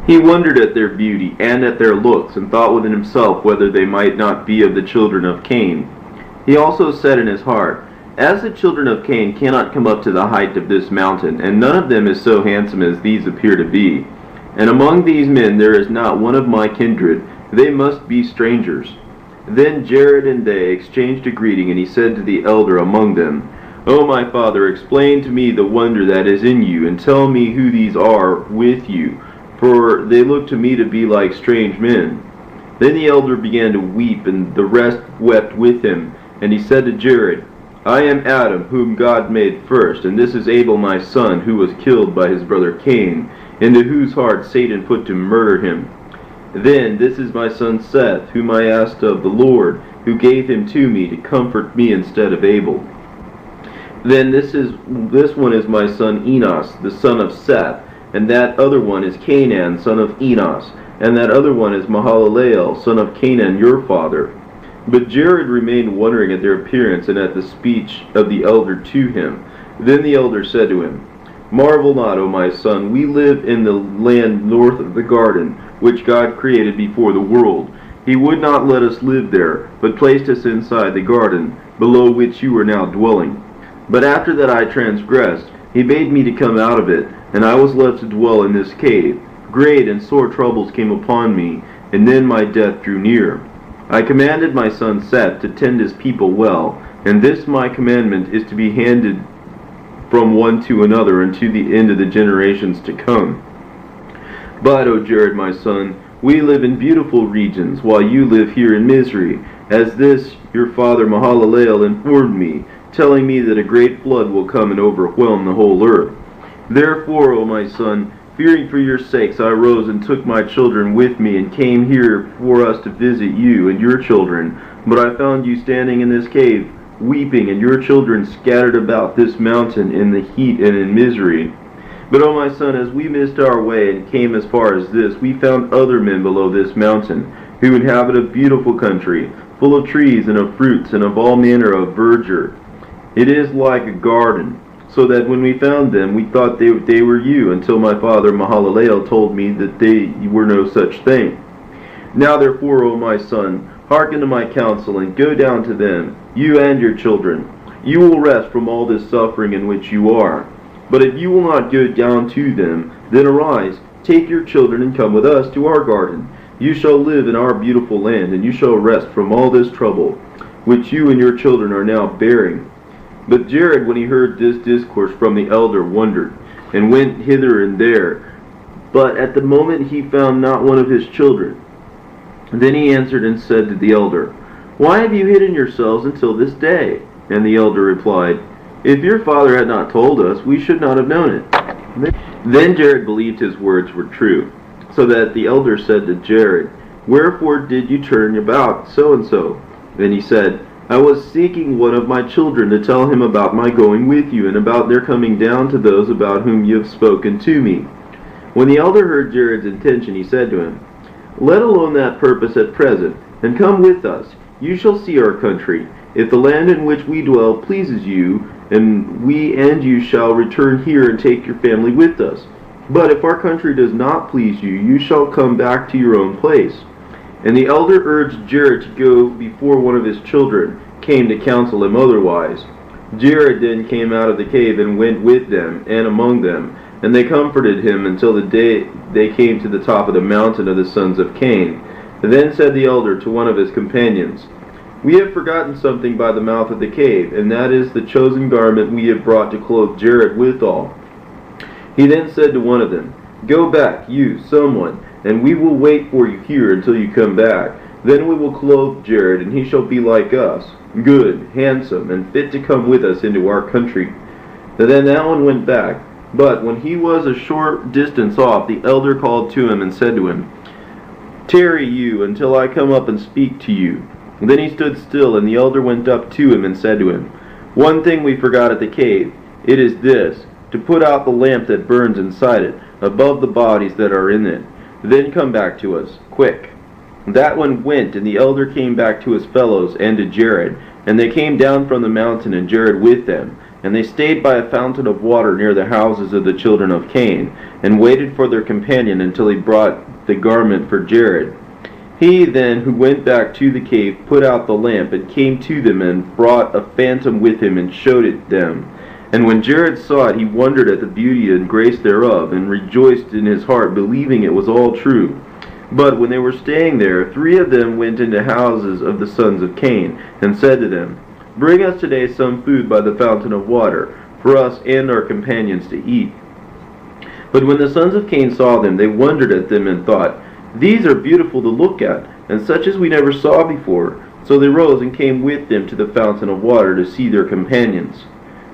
He wondered at their beauty and at their looks, and thought within himself whether they might not be of the children of Cain. He also said in his heart, As the children of Cain cannot come up to the height of this mountain, and none of them is so handsome as these appear to be, and among these men there is not one of my kindred, they must be strangers. Then Jared and they exchanged a greeting, and he said to the elder among them, O my father, explain to me the wonder that is in you, and tell me who these are with you, for they look to me to be like strange men. Then the elder began to weep, and the rest wept with him. And he said to Jared, I am Adam, whom God made first, and this is Abel my son, who was killed by his brother Cain, into whose heart Satan put to murder him. Then this is my son Seth, whom I asked of the Lord, who gave him to me to comfort me instead of Abel. Then this one is my son Enos, the son of Seth, and that other one is Canaan, son of Enos, and that other one is Mahalalel, son of Canaan, your father. But Jared remained wondering at their appearance and at the speech of the elder to him. Then the elder said to him, Marvel not, O my son, we live in the land north of the garden, which God created before the world. He would not let us live there, but placed us inside the garden, below which you are now dwelling. But after that I transgressed, he bade me to come out of it, and I was left to dwell in this cave. Great and sore troubles came upon me, and then my death drew near. I commanded my son Seth to tend his people well, and this my commandment is to be handed from one to another unto the end of the generations to come. But, O Jared my son, we live in beautiful regions, while you live here in misery, as this your father Mahalalel informed me, telling me that a great flood will come and overwhelm the whole earth. Therefore, O my son, fearing for your sakes, I rose and took my children with me, and came here for us to visit you and your children. But I found you standing in this cave, weeping, and your children scattered about this mountain in the heat and in misery. But, O my son, as we missed our way and came as far as this, we found other men below this mountain, who inhabit a beautiful country, full of trees and of fruits and of all manner of verdure. It is like a garden, so that when we found them, we thought they were you, until my father Mahalalel told me that they were no such thing. Now therefore, O my son, Hearken to my counsel, and go down to them, you and your children. You will rest from all this suffering in which you are. But if you will not go down to them, then arise, take your children, and come with us to our garden. You shall live in our beautiful land, and you shall rest from all this trouble, which you and your children are now bearing. But Jared, when he heard this discourse from the elder, wondered, and went hither and there. But at the moment he found not one of his children. Then he answered and said to the elder, Why have you hidden yourselves until this day? And the elder replied, If your father had not told us, we should not have known it. Then Jared believed his words were true, so that the elder said to Jared, Wherefore did you turn about so-and-so? Then he said, I was seeking one of my children to tell him about my going with you, and about their coming down to those about whom you have spoken to me. When the elder heard Jared's intention, he said to him, Let alone that purpose at present, and come with us. You shall see our country. If the land in which we dwell pleases you, and we and you shall return here and take your family with us. But if our country does not please you, you shall come back to your own place. And the elder urged Jared to go before one of his children came to counsel him otherwise. Jared then came out of the cave and went with them and among them, and they comforted him until the day they came to the top of the mountain of the sons of Cain. Then said the elder to one of his companions, We have forgotten something by the mouth of the cave, and that is the chosen garment we have brought to clothe Jared withal. He then said to one of them, Go back, you, someone, and we will wait for you here until you come back. Then we will clothe Jared, and he shall be like us, good, handsome, and fit to come with us into our country. Then that one went back. But when he was a short distance off, the elder called to him and said to him, Tarry you until I come up and speak to you. Then he stood still, and the elder went up to him and said to him, One thing we forgot at the cave. It is this, to put out the lamp that burns inside it, above the bodies that are in it. Then come back to us, quick. That one went, and the elder came back to his fellows and to Jared. And they came down from the mountain, and Jared with them. And they stayed by a fountain of water near the houses of the children of Cain, and waited for their companion until he brought the garment for Jared. He then, who went back to the cave, put out the lamp, and came to them, and brought a phantom with him, and showed it them. And when Jared saw it, he wondered at the beauty and grace thereof, and rejoiced in his heart, believing it was all true. But when they were staying there, 3 of them went into houses of the sons of Cain, and said to them, Bring us today some food by the fountain of water, for us and our companions to eat. But when the sons of Cain saw them, they wondered at them, and thought, These are beautiful to look at, and such as we never saw before. So they rose and came with them to the fountain of water to see their companions.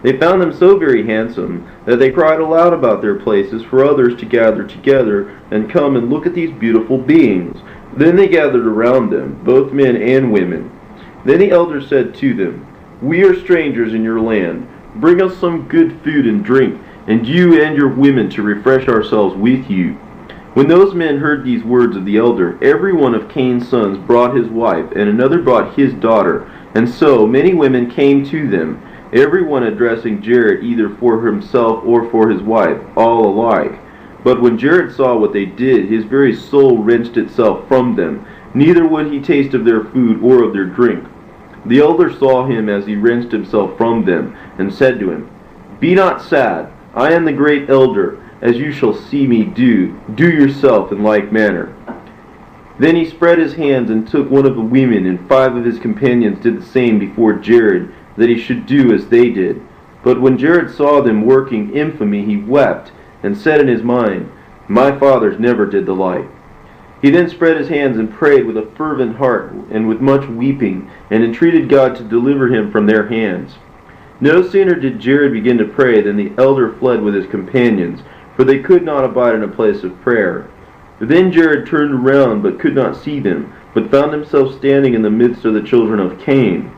They found them so very handsome that they cried aloud about their places for others to gather together and come and look at these beautiful beings. Then they gathered around them, both men and women. Then the elder said to them, We are strangers in your land. Bring us some good food and drink, and you and your women to refresh ourselves with you. When those men heard these words of the elder, every one of Cain's sons brought his wife, and another brought his daughter. And so many women came to them, every one addressing Jared either for himself or for his wife, all alike. But when Jared saw what they did, his very soul wrenched itself from them. Neither would he taste of their food or of their drink. The elder saw him as he wrenched himself from them, and said to him, Be not sad, I am the great elder, as you shall see me do yourself in like manner. Then he spread his hands and took one of the women, and 5 of his companions did the same before Jared, that he should do as they did. But when Jared saw them working infamy, he wept, and said in his mind, My fathers never did the like. He then spread his hands and prayed with a fervent heart and with much weeping, and entreated God to deliver him from their hands. No sooner did Jared begin to pray than the elder fled with his companions, for they could not abide in a place of prayer. Then Jared turned around, but could not see them, but found himself standing in the midst of the children of Cain.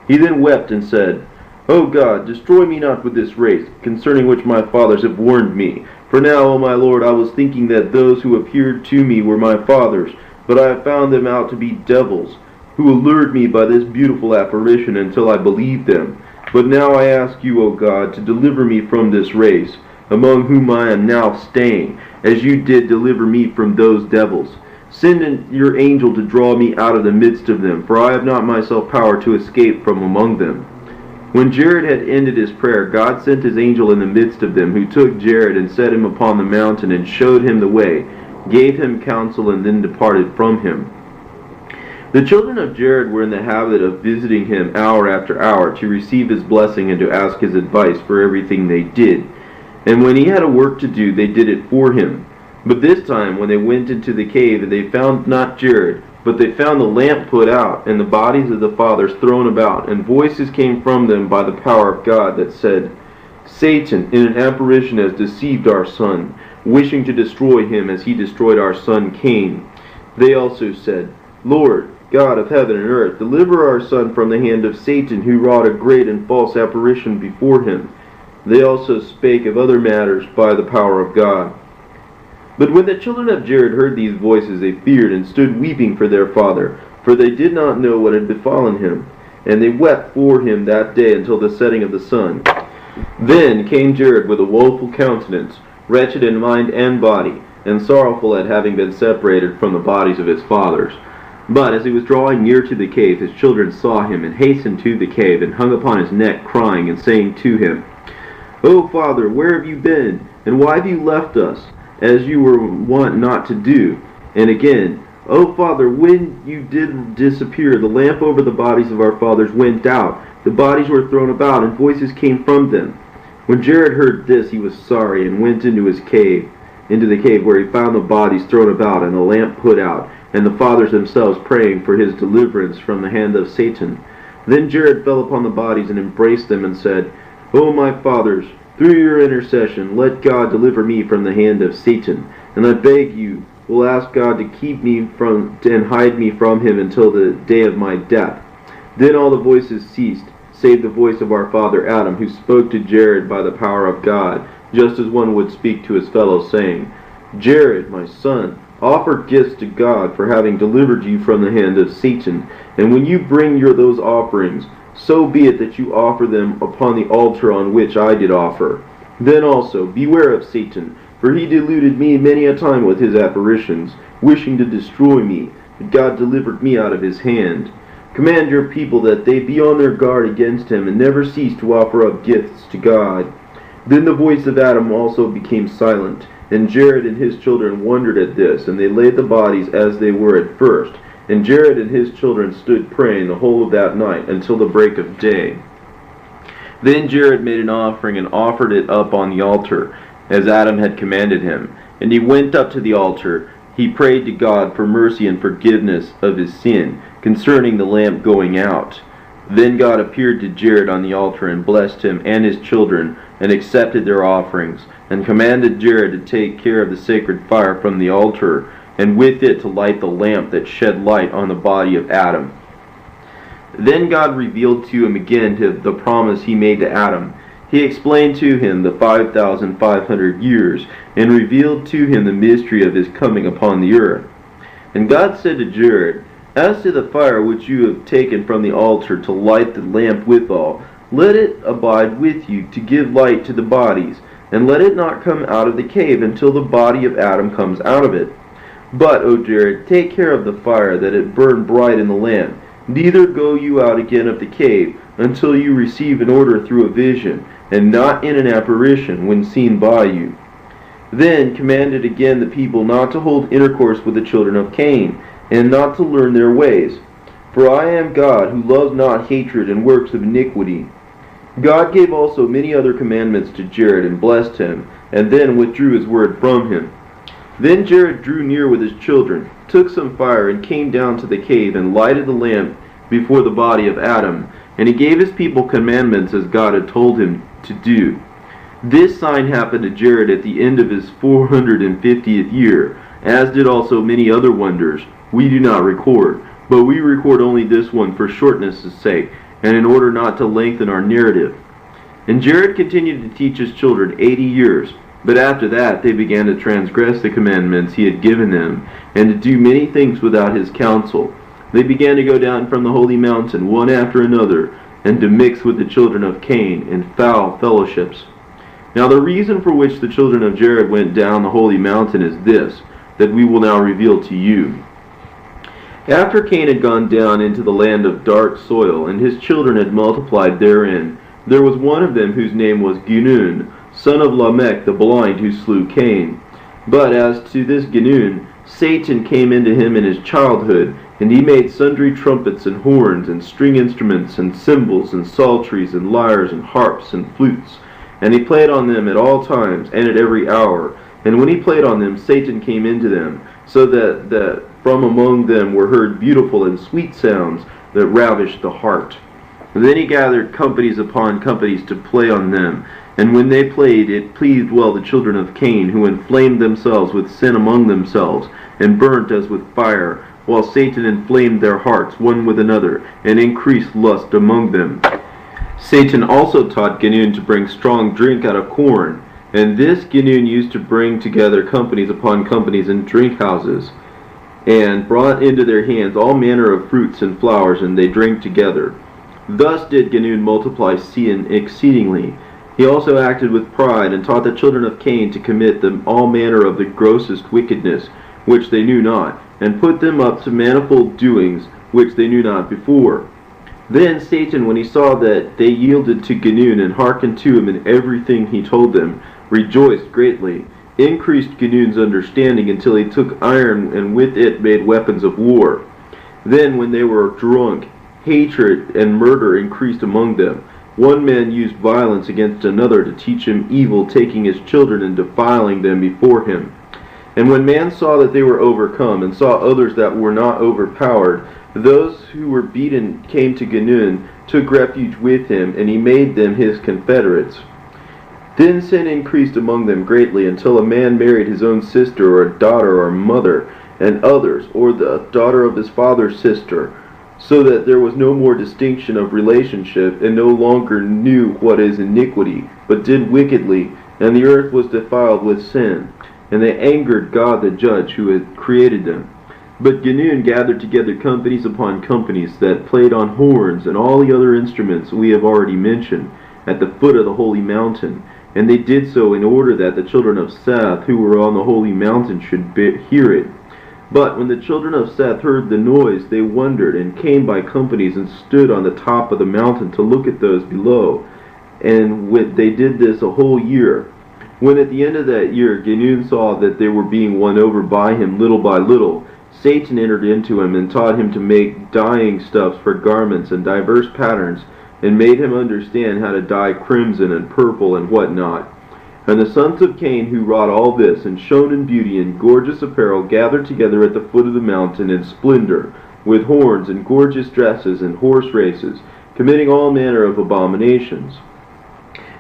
He then wept and said, O God, destroy me not with this race, concerning which my fathers have warned me. For now, O my Lord, I was thinking that those who appeared to me were my fathers, but I have found them out to be devils, who allured me by this beautiful apparition until I believed them. But now I ask you, O God, to deliver me from this race, among whom I am now staying, as you did deliver me from those devils. Send your angel to draw me out of the midst of them, for I have not myself power to escape from among them." When Jared had ended his prayer, God sent his angel in the midst of them, who took Jared and set him upon the mountain and showed him the way, gave him counsel, and then departed from him. The children of Jared were in the habit of visiting him hour after hour to receive his blessing and to ask his advice for everything they did. And when he had a work to do, they did it for him. But this time, when they went into the cave, they found not Jared, but they found the lamp put out, and the bodies of the fathers thrown about, and voices came from them by the power of God that said, "Satan in an apparition has deceived our son, wishing to destroy him as he destroyed our son Cain." They also said, "Lord, God of heaven and earth, deliver our son from the hand of Satan, who wrought a great and false apparition before him." They also spake of other matters by the power of God. But when the children of Jared heard these voices, they feared and stood weeping for their father, for they did not know what had befallen him. And they wept for him that day until the setting of the sun. Then came Jared with a woeful countenance, wretched in mind and body, and sorrowful at having been separated from the bodies of his fathers. But as he was drawing near to the cave, his children saw him, and hastened to the cave, and hung upon his neck, crying, and saying to him, "O Father, where have you been? And why have you left us, as you were wont not to do?" And again, "O Father, when you did disappear, the lamp over the bodies of our fathers went out. The bodies were thrown about, and voices came from them." When Jared heard this, he was sorry, and went into the cave, where he found the bodies thrown about, and the lamp put out, and the fathers themselves praying for his deliverance from the hand of Satan. Then Jared fell upon the bodies and embraced them, and said, "O my fathers, through your intercession, let God deliver me from the hand of Satan. And I beg you, will ask God to keep me from and hide me from him until the day of my death." Then all the voices ceased, save the voice of our father Adam, who spoke to Jared by the power of God, just as one would speak to his fellow, saying, "Jared, my son, offer gifts to God for having delivered you from the hand of Satan. And when you bring those offerings, so be it that you offer them upon the altar on which I did offer. Then also beware of Satan, for he deluded me many a time with his apparitions, wishing to destroy me, but God delivered me out of his hand. Command your people that they be on their guard against him, and never cease to offer up gifts to God." Then the voice of Adam also became silent, and Jared and his children wondered at this, and they laid the bodies as they were at first. And Jared and his children stood praying the whole of that night until the break of day. Then Jared made an offering and offered it up on the altar, as Adam had commanded him. And he went up to the altar. He prayed to God for mercy and forgiveness of his sin, concerning the lamp going out. Then God appeared to Jared on the altar and blessed him and his children, and accepted their offerings, and commanded Jared to take care of the sacred fire from the altar, and with it to light the lamp that shed light on the body of Adam. Then God revealed to him again the promise he made to Adam. He explained to him the 5,500 years, and revealed to him the mystery of his coming upon the earth. And God said to Jared, "As to the fire which you have taken from the altar to light the lamp withal, let it abide with you to give light to the bodies, and let it not come out of the cave until the body of Adam comes out of it. But, O Jared, take care of the fire, that it burn bright in the lamp. Neither go you out again of the cave, until you receive an order through a vision, and not in an apparition when seen by you." Then commanded again the people not to hold intercourse with the children of Cain, and not to learn their ways. For I am God, who loves not hatred and works of iniquity. God gave also many other commandments to Jared, and blessed him, and then withdrew his word from him. Then Jared drew near with his children, took some fire, and came down to the cave, and lighted the lamp before the body of Adam. And he gave his people commandments as God had told him to do. This sign happened to Jared at the end of his 450th year, as did also many other wonders we do not record, but we record only this one for shortness' sake, and in order not to lengthen our narrative. And Jared continued to teach his children 80 years. But after that they began to transgress the commandments he had given them, and to do many things without his counsel. They began to go down from the holy mountain one after another, and to mix with the children of Cain in foul fellowships. Now the reason for which the children of Jared went down the holy mountain is this, that we will now reveal to you. After Cain had gone down into the land of dark soil, and his children had multiplied therein, there was one of them whose name was Henun, son of Lamech the blind, who slew Cain. But as to this Henun, Satan came into him in his childhood, and he made sundry trumpets and horns, and string instruments, and cymbals, and psalteries, and lyres, and harps, and flutes. And he played on them at all times, and at every hour. And when he played on them, Satan came into them, so that from among them were heard beautiful and sweet sounds that ravished the heart. And then he gathered companies upon companies to play on them. And when they played, it pleased well the children of Cain, who inflamed themselves with sin among themselves, and burnt as with fire, while Satan inflamed their hearts one with another, and increased lust among them. Satan also taught Henun to bring strong drink out of corn, and this Henun used to bring together companies upon companies in drink houses, and brought into their hands all manner of fruits and flowers, and they drank together. Thus did Henun multiply sin exceedingly. He also acted with pride, and taught the children of Cain to commit them all manner of the grossest wickedness, which they knew not, and put them up to manifold doings, which they knew not before. Then Satan, when he saw that they yielded to Henun, and hearkened to him in everything he told them, rejoiced greatly, increased Henun's understanding, until he took iron, and with it made weapons of war. Then, when they were drunk, hatred and murder increased among them. One man used violence against another to teach him evil, taking his children and defiling them before him. And when man saw that they were overcome, and saw others that were not overpowered, those who were beaten came to Henun, took refuge with him, and he made them his confederates. Then sin increased among them greatly, until a man married his own sister, or a daughter, or mother, and others, or the daughter of his father's sister, so that there was no more distinction of relationship, and no longer knew what is iniquity, but did wickedly, and the earth was defiled with sin. And they angered God the judge, who had created them. But Henun gathered together companies upon companies, that played on horns and all the other instruments we have already mentioned, at the foot of the holy mountain. And they did so in order that the children of Seth, who were on the holy mountain, should hear it. But when the children of Seth heard the noise, they wondered, and came by companies, and stood on the top of the mountain to look at those below. And they did this a whole year. When at the end of that year Henun saw that they were being won over by him little by little, Satan entered into him, and taught him to make dyeing stuffs for garments and diverse patterns, and made him understand how to dye crimson and purple and what not. And the sons of Cain, who wrought all this, and shone in beauty and gorgeous apparel, gathered together at the foot of the mountain in splendor, with horns and gorgeous dresses and horse races, committing all manner of abominations.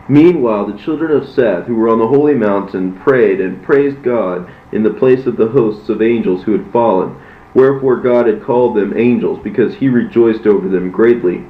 Meanwhile the children of Seth, who were on the holy mountain, prayed and praised God in the place of the hosts of angels who had fallen. Wherefore God had called them angels, because he rejoiced over them greatly.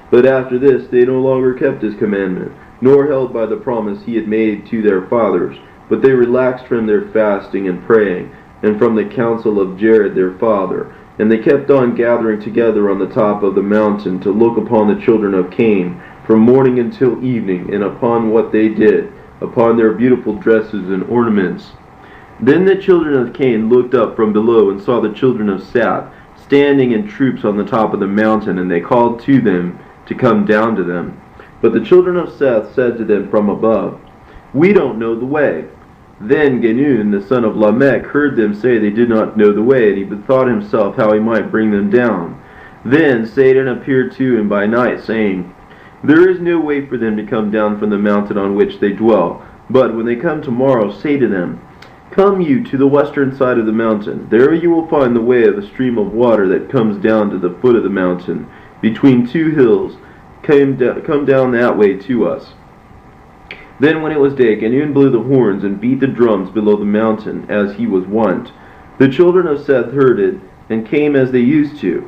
But after this they no longer kept his commandment, nor held by the promise he had made to their fathers, but they relaxed from their fasting and praying, and from the counsel of Jared their father. And they kept on gathering together on the top of the mountain, to look upon the children of Cain, from morning until evening, and upon what they did, upon their beautiful dresses and ornaments. Then the children of Cain looked up from below, and saw the children of Seth standing in troops on the top of the mountain, and they called to them to come down to them. But the children of Seth said to them from above, "We don't know the way." Then Henun, the son of Lamech, heard them say they did not know the way, and he bethought himself how he might bring them down. Then Satan appeared to him by night, saying, "There is no way for them to come down from the mountain on which they dwell. But when they come tomorrow, say to them, 'Come you to the western side of the mountain. There you will find the way of a stream of water that comes down to the foot of the mountain, between two hills. Come down that way to us.'" Then when it was day, Henun blew the horns and beat the drums below the mountain, as he was wont. The children of Seth heard it, and came as they used to.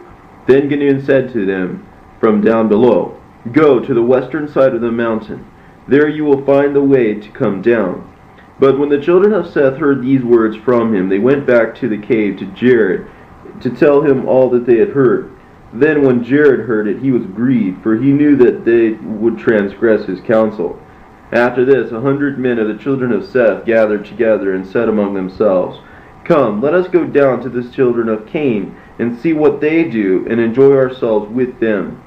Then Henun said to them from down below, "Go to the western side of the mountain. There you will find the way to come down." But when the children of Seth heard these words from him, they went back to the cave to Jared, to tell him all that they had heard. Then when Jared heard it, he was grieved, for he knew that they would transgress his counsel. After this 100 men of the children of Seth gathered together, and said among themselves, Come, let us go down to the children of Cain, and see what they do, and enjoy ourselves with them.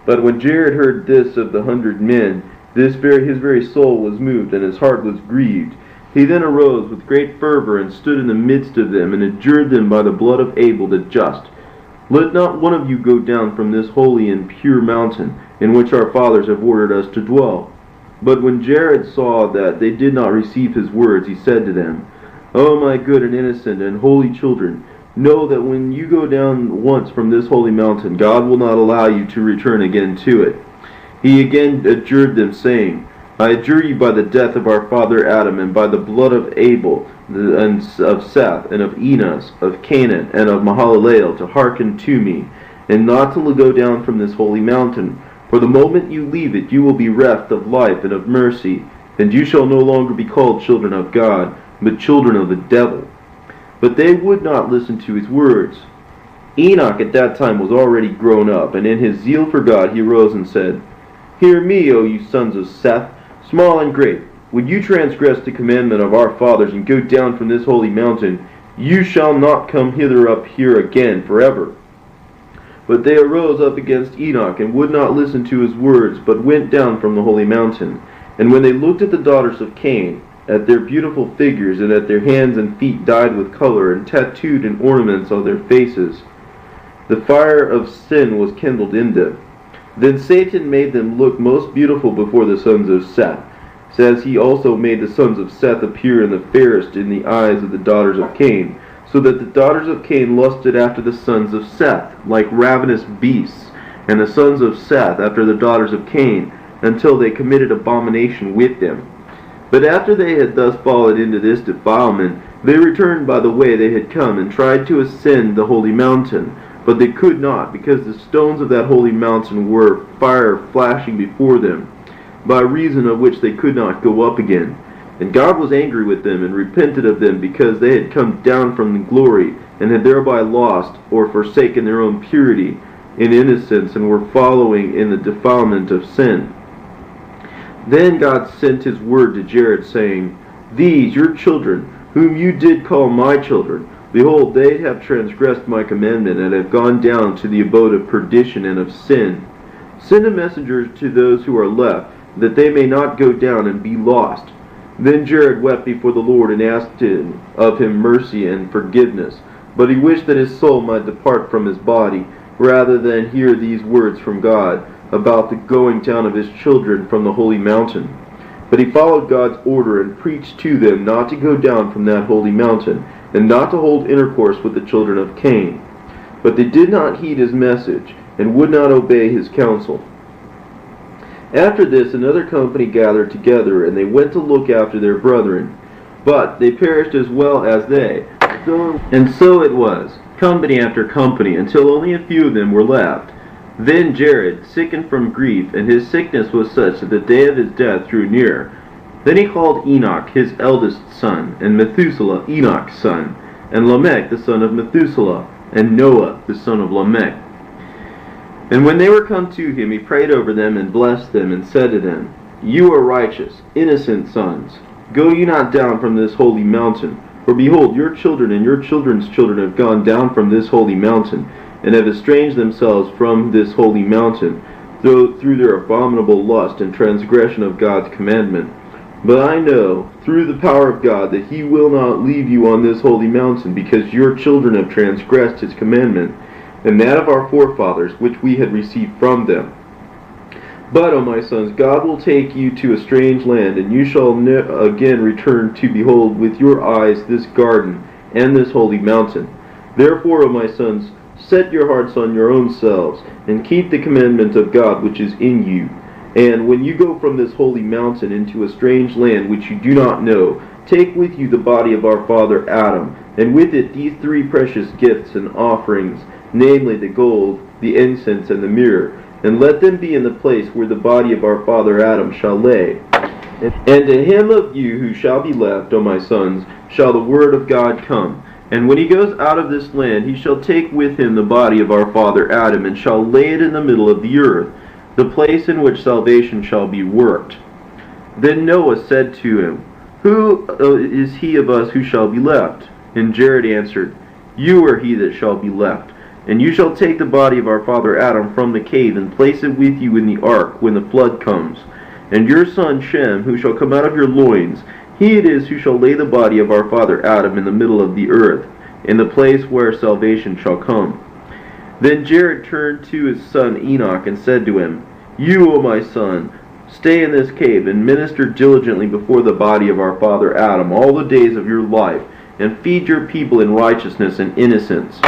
But when Jared heard this of the 100 men, his very soul was moved, and his heart was grieved. He then arose with great fervor, and stood in the midst of them, and adjured them by the blood of Abel the just, let not one of you go down from this holy and pure mountain, in which our fathers have ordered us to dwell. But when Jared saw that they did not receive his words, he said to them, O my good and innocent and holy children, know that when you go down once from this holy mountain, God will not allow you to return again to it. He again adjured them, saying, I adjure you by the death of our father Adam, and by the blood of Abel, and of Seth, and of Enos, of Canaan, and of Mahalalel, to hearken to me, and not to go down from this holy mountain. For the moment you leave it, you will be reft of life and of mercy, and you shall no longer be called children of God, but children of the devil. But they would not listen to his words. Enoch at that time was already grown up, and in his zeal for God he arose and said, Hear me, O you sons of Seth, small and great. Would you transgress the commandment of our fathers and go down from this holy mountain, you shall not come hither up here again forever. But they arose up against Enoch, and would not listen to his words, but went down from the holy mountain. And when they looked at the daughters of Cain, at their beautiful figures, and at their hands and feet dyed with color, and tattooed in ornaments on their faces, the fire of sin was kindled in them. Then Satan made them look most beautiful before the sons of Seth, as he also made the sons of Seth appear in the fairest in the eyes of the daughters of Cain, so that the daughters of Cain lusted after the sons of Seth, like ravenous beasts, and the sons of Seth after the daughters of Cain, until they committed abomination with them. But after they had thus fallen into this defilement, they returned by the way they had come, and tried to ascend the holy mountain. But they could not, because the stones of that holy mountain were fire flashing before them, by reason of which they could not go up again. And God was angry with them, and repented of them, because they had come down from the glory, and had thereby lost or forsaken their own purity in innocence, and were following in the defilement of sin. Then God sent his word to Jared, saying, These your children, whom you did call my children, behold, they have transgressed my commandment, and have gone down to the abode of perdition and of sin. Send a messenger to those who are left, that they may not go down and be lost. Then Jared wept before the Lord, and asked of him mercy and forgiveness. But he wished that his soul might depart from his body, rather than hear these words from God, about the going down of his children from the holy mountain. But he followed God's order, and preached to them not to go down from that holy mountain, and not to hold intercourse with the children of Cain. But they did not heed his message, and would not obey his counsel. After this another company gathered together, and they went to look after their brethren. But they perished as well as they. And so it was, company after company, until only a few of them were left. Then Jared sickened from grief, and his sickness was such that the day of his death drew near. Then he called Enoch his eldest son, and Methuselah Enoch's son, and Lamech the son of Methuselah, and Noah the son of Lamech. And when they were come to him, he prayed over them, and blessed them, and said to them, You are righteous, innocent sons. Go ye not down from this holy mountain, for behold, your children and your children's children have gone down from this holy mountain, and have estranged themselves from this holy mountain, through their abominable lust and transgression of God's commandment. But I know, through the power of God, that he will not leave you on this holy mountain, because your children have transgressed his commandment, and that of our forefathers, which we had received from them. But, O my sons, God will take you to a strange land, and you shall again return to behold with your eyes this garden and this holy mountain. Therefore, O my sons, set your hearts on your own selves, and keep the commandment of God which is in you. And when you go from this holy mountain into a strange land which you do not know, take with you the body of our father Adam, and with it these three precious gifts and offerings, namely the gold, the incense, and the myrrh, and let them be in the place where the body of our father Adam shall lay. And to him of you who shall be left, O my sons, shall the word of God come. And when he goes out of this land, he shall take with him the body of our father Adam, and shall lay it in the middle of the earth, the place in which salvation shall be worked. Then Noah said to him, Who is he of us who shall be left? And Jared answered, You are he that shall be left. And you shall take the body of our father Adam from the cave, and place it with you in the ark when the flood comes. And your son Shem, who shall come out of your loins, he it is who shall lay the body of our father Adam in the middle of the earth, in the place where salvation shall come. Then Jared turned to his son Enoch, and said to him, You, O my son, stay in this cave, and minister diligently before the body of our father Adam all the days of your life, and feed your people in righteousness and innocence.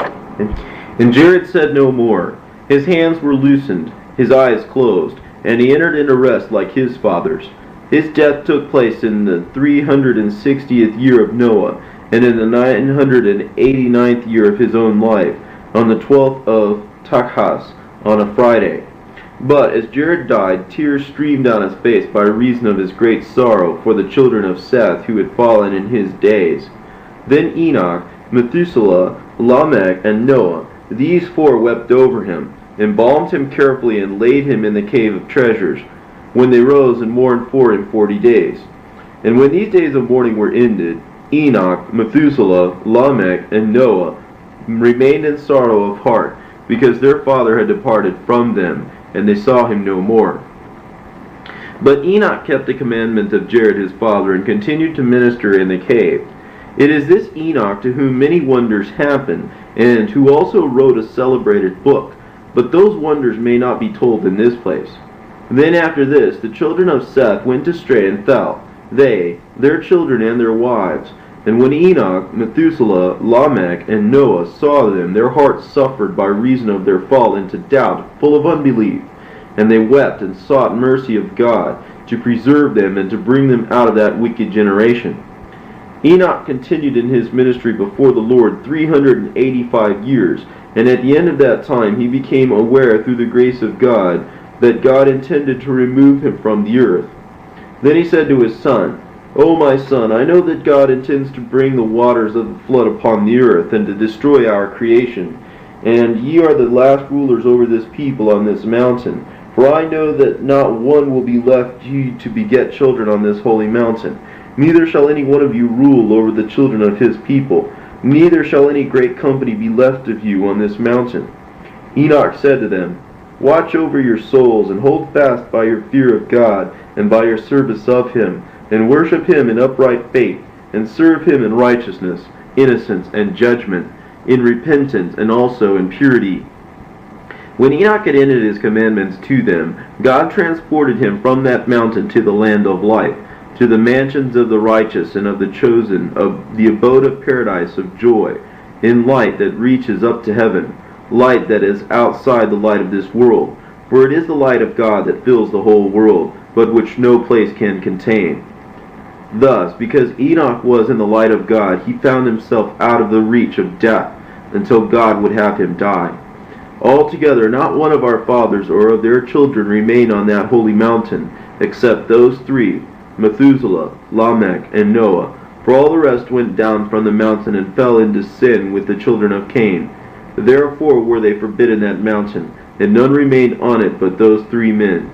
And Jared said no more. His hands were loosened, his eyes closed, and he entered into rest like his fathers. His death took place in the 360th year of Noah, and in the 989th year of his own life, on the 12th of Takhas, on a Friday. But as Jared died, tears streamed down his face by reason of his great sorrow for the children of Seth who had fallen in his days. Then Enoch, Methuselah, Lamech, and Noah, these four wept over him, embalmed him carefully, and laid him in the cave of treasures, when they rose and mourned for him 40 days. And when these days of mourning were ended, Enoch, Methuselah, Lamech, and Noah remained in sorrow of heart, because their father had departed from them, and they saw him no more. But Enoch kept the commandment of Jared his father, and continued to minister in the cave. It is this Enoch to whom many wonders happened, and who also wrote a celebrated book, but those wonders may not be told in this place. Then after this, the children of Seth went astray and fell, they, their children, and their wives. And when Enoch, Methuselah, Lamech, and Noah saw them, their hearts suffered by reason of their fall into doubt, full of unbelief. And they wept and sought mercy of God, to preserve them and to bring them out of that wicked generation. Enoch continued in his ministry before the Lord 385 years, and at the end of that time he became aware through the grace of God that God intended to remove him from the earth. Then he said to his son, O my son, I know that God intends to bring the waters of the flood upon the earth, and to destroy our creation. And ye are the last rulers over this people on this mountain. For I know that not one will be left you to beget children on this holy mountain. Neither shall any one of you rule over the children of his people. Neither shall any great company be left of you on this mountain. Enoch said to them, Watch over your souls, and hold fast by your fear of God, and by your service of him, and worship him in upright faith, and serve him in righteousness, innocence, and judgment, in repentance, and also in purity. When Enoch had ended his commandments to them, God transported him from that mountain to the land of life, to the mansions of the righteous and of the chosen, of the abode of paradise of joy, in light that reaches up to heaven, light that is outside the light of this world. For it is the light of God that fills the whole world, but which no place can contain. Thus, because Enoch was in the light of God, he found himself out of the reach of death, until God would have him die. Altogether, not one of our fathers or of their children remained on that holy mountain, except those three, Methuselah, Lamech, and Noah. For all the rest went down from the mountain and fell into sin with the children of Cain. Therefore were they forbidden that mountain, and none remained on it but those three men.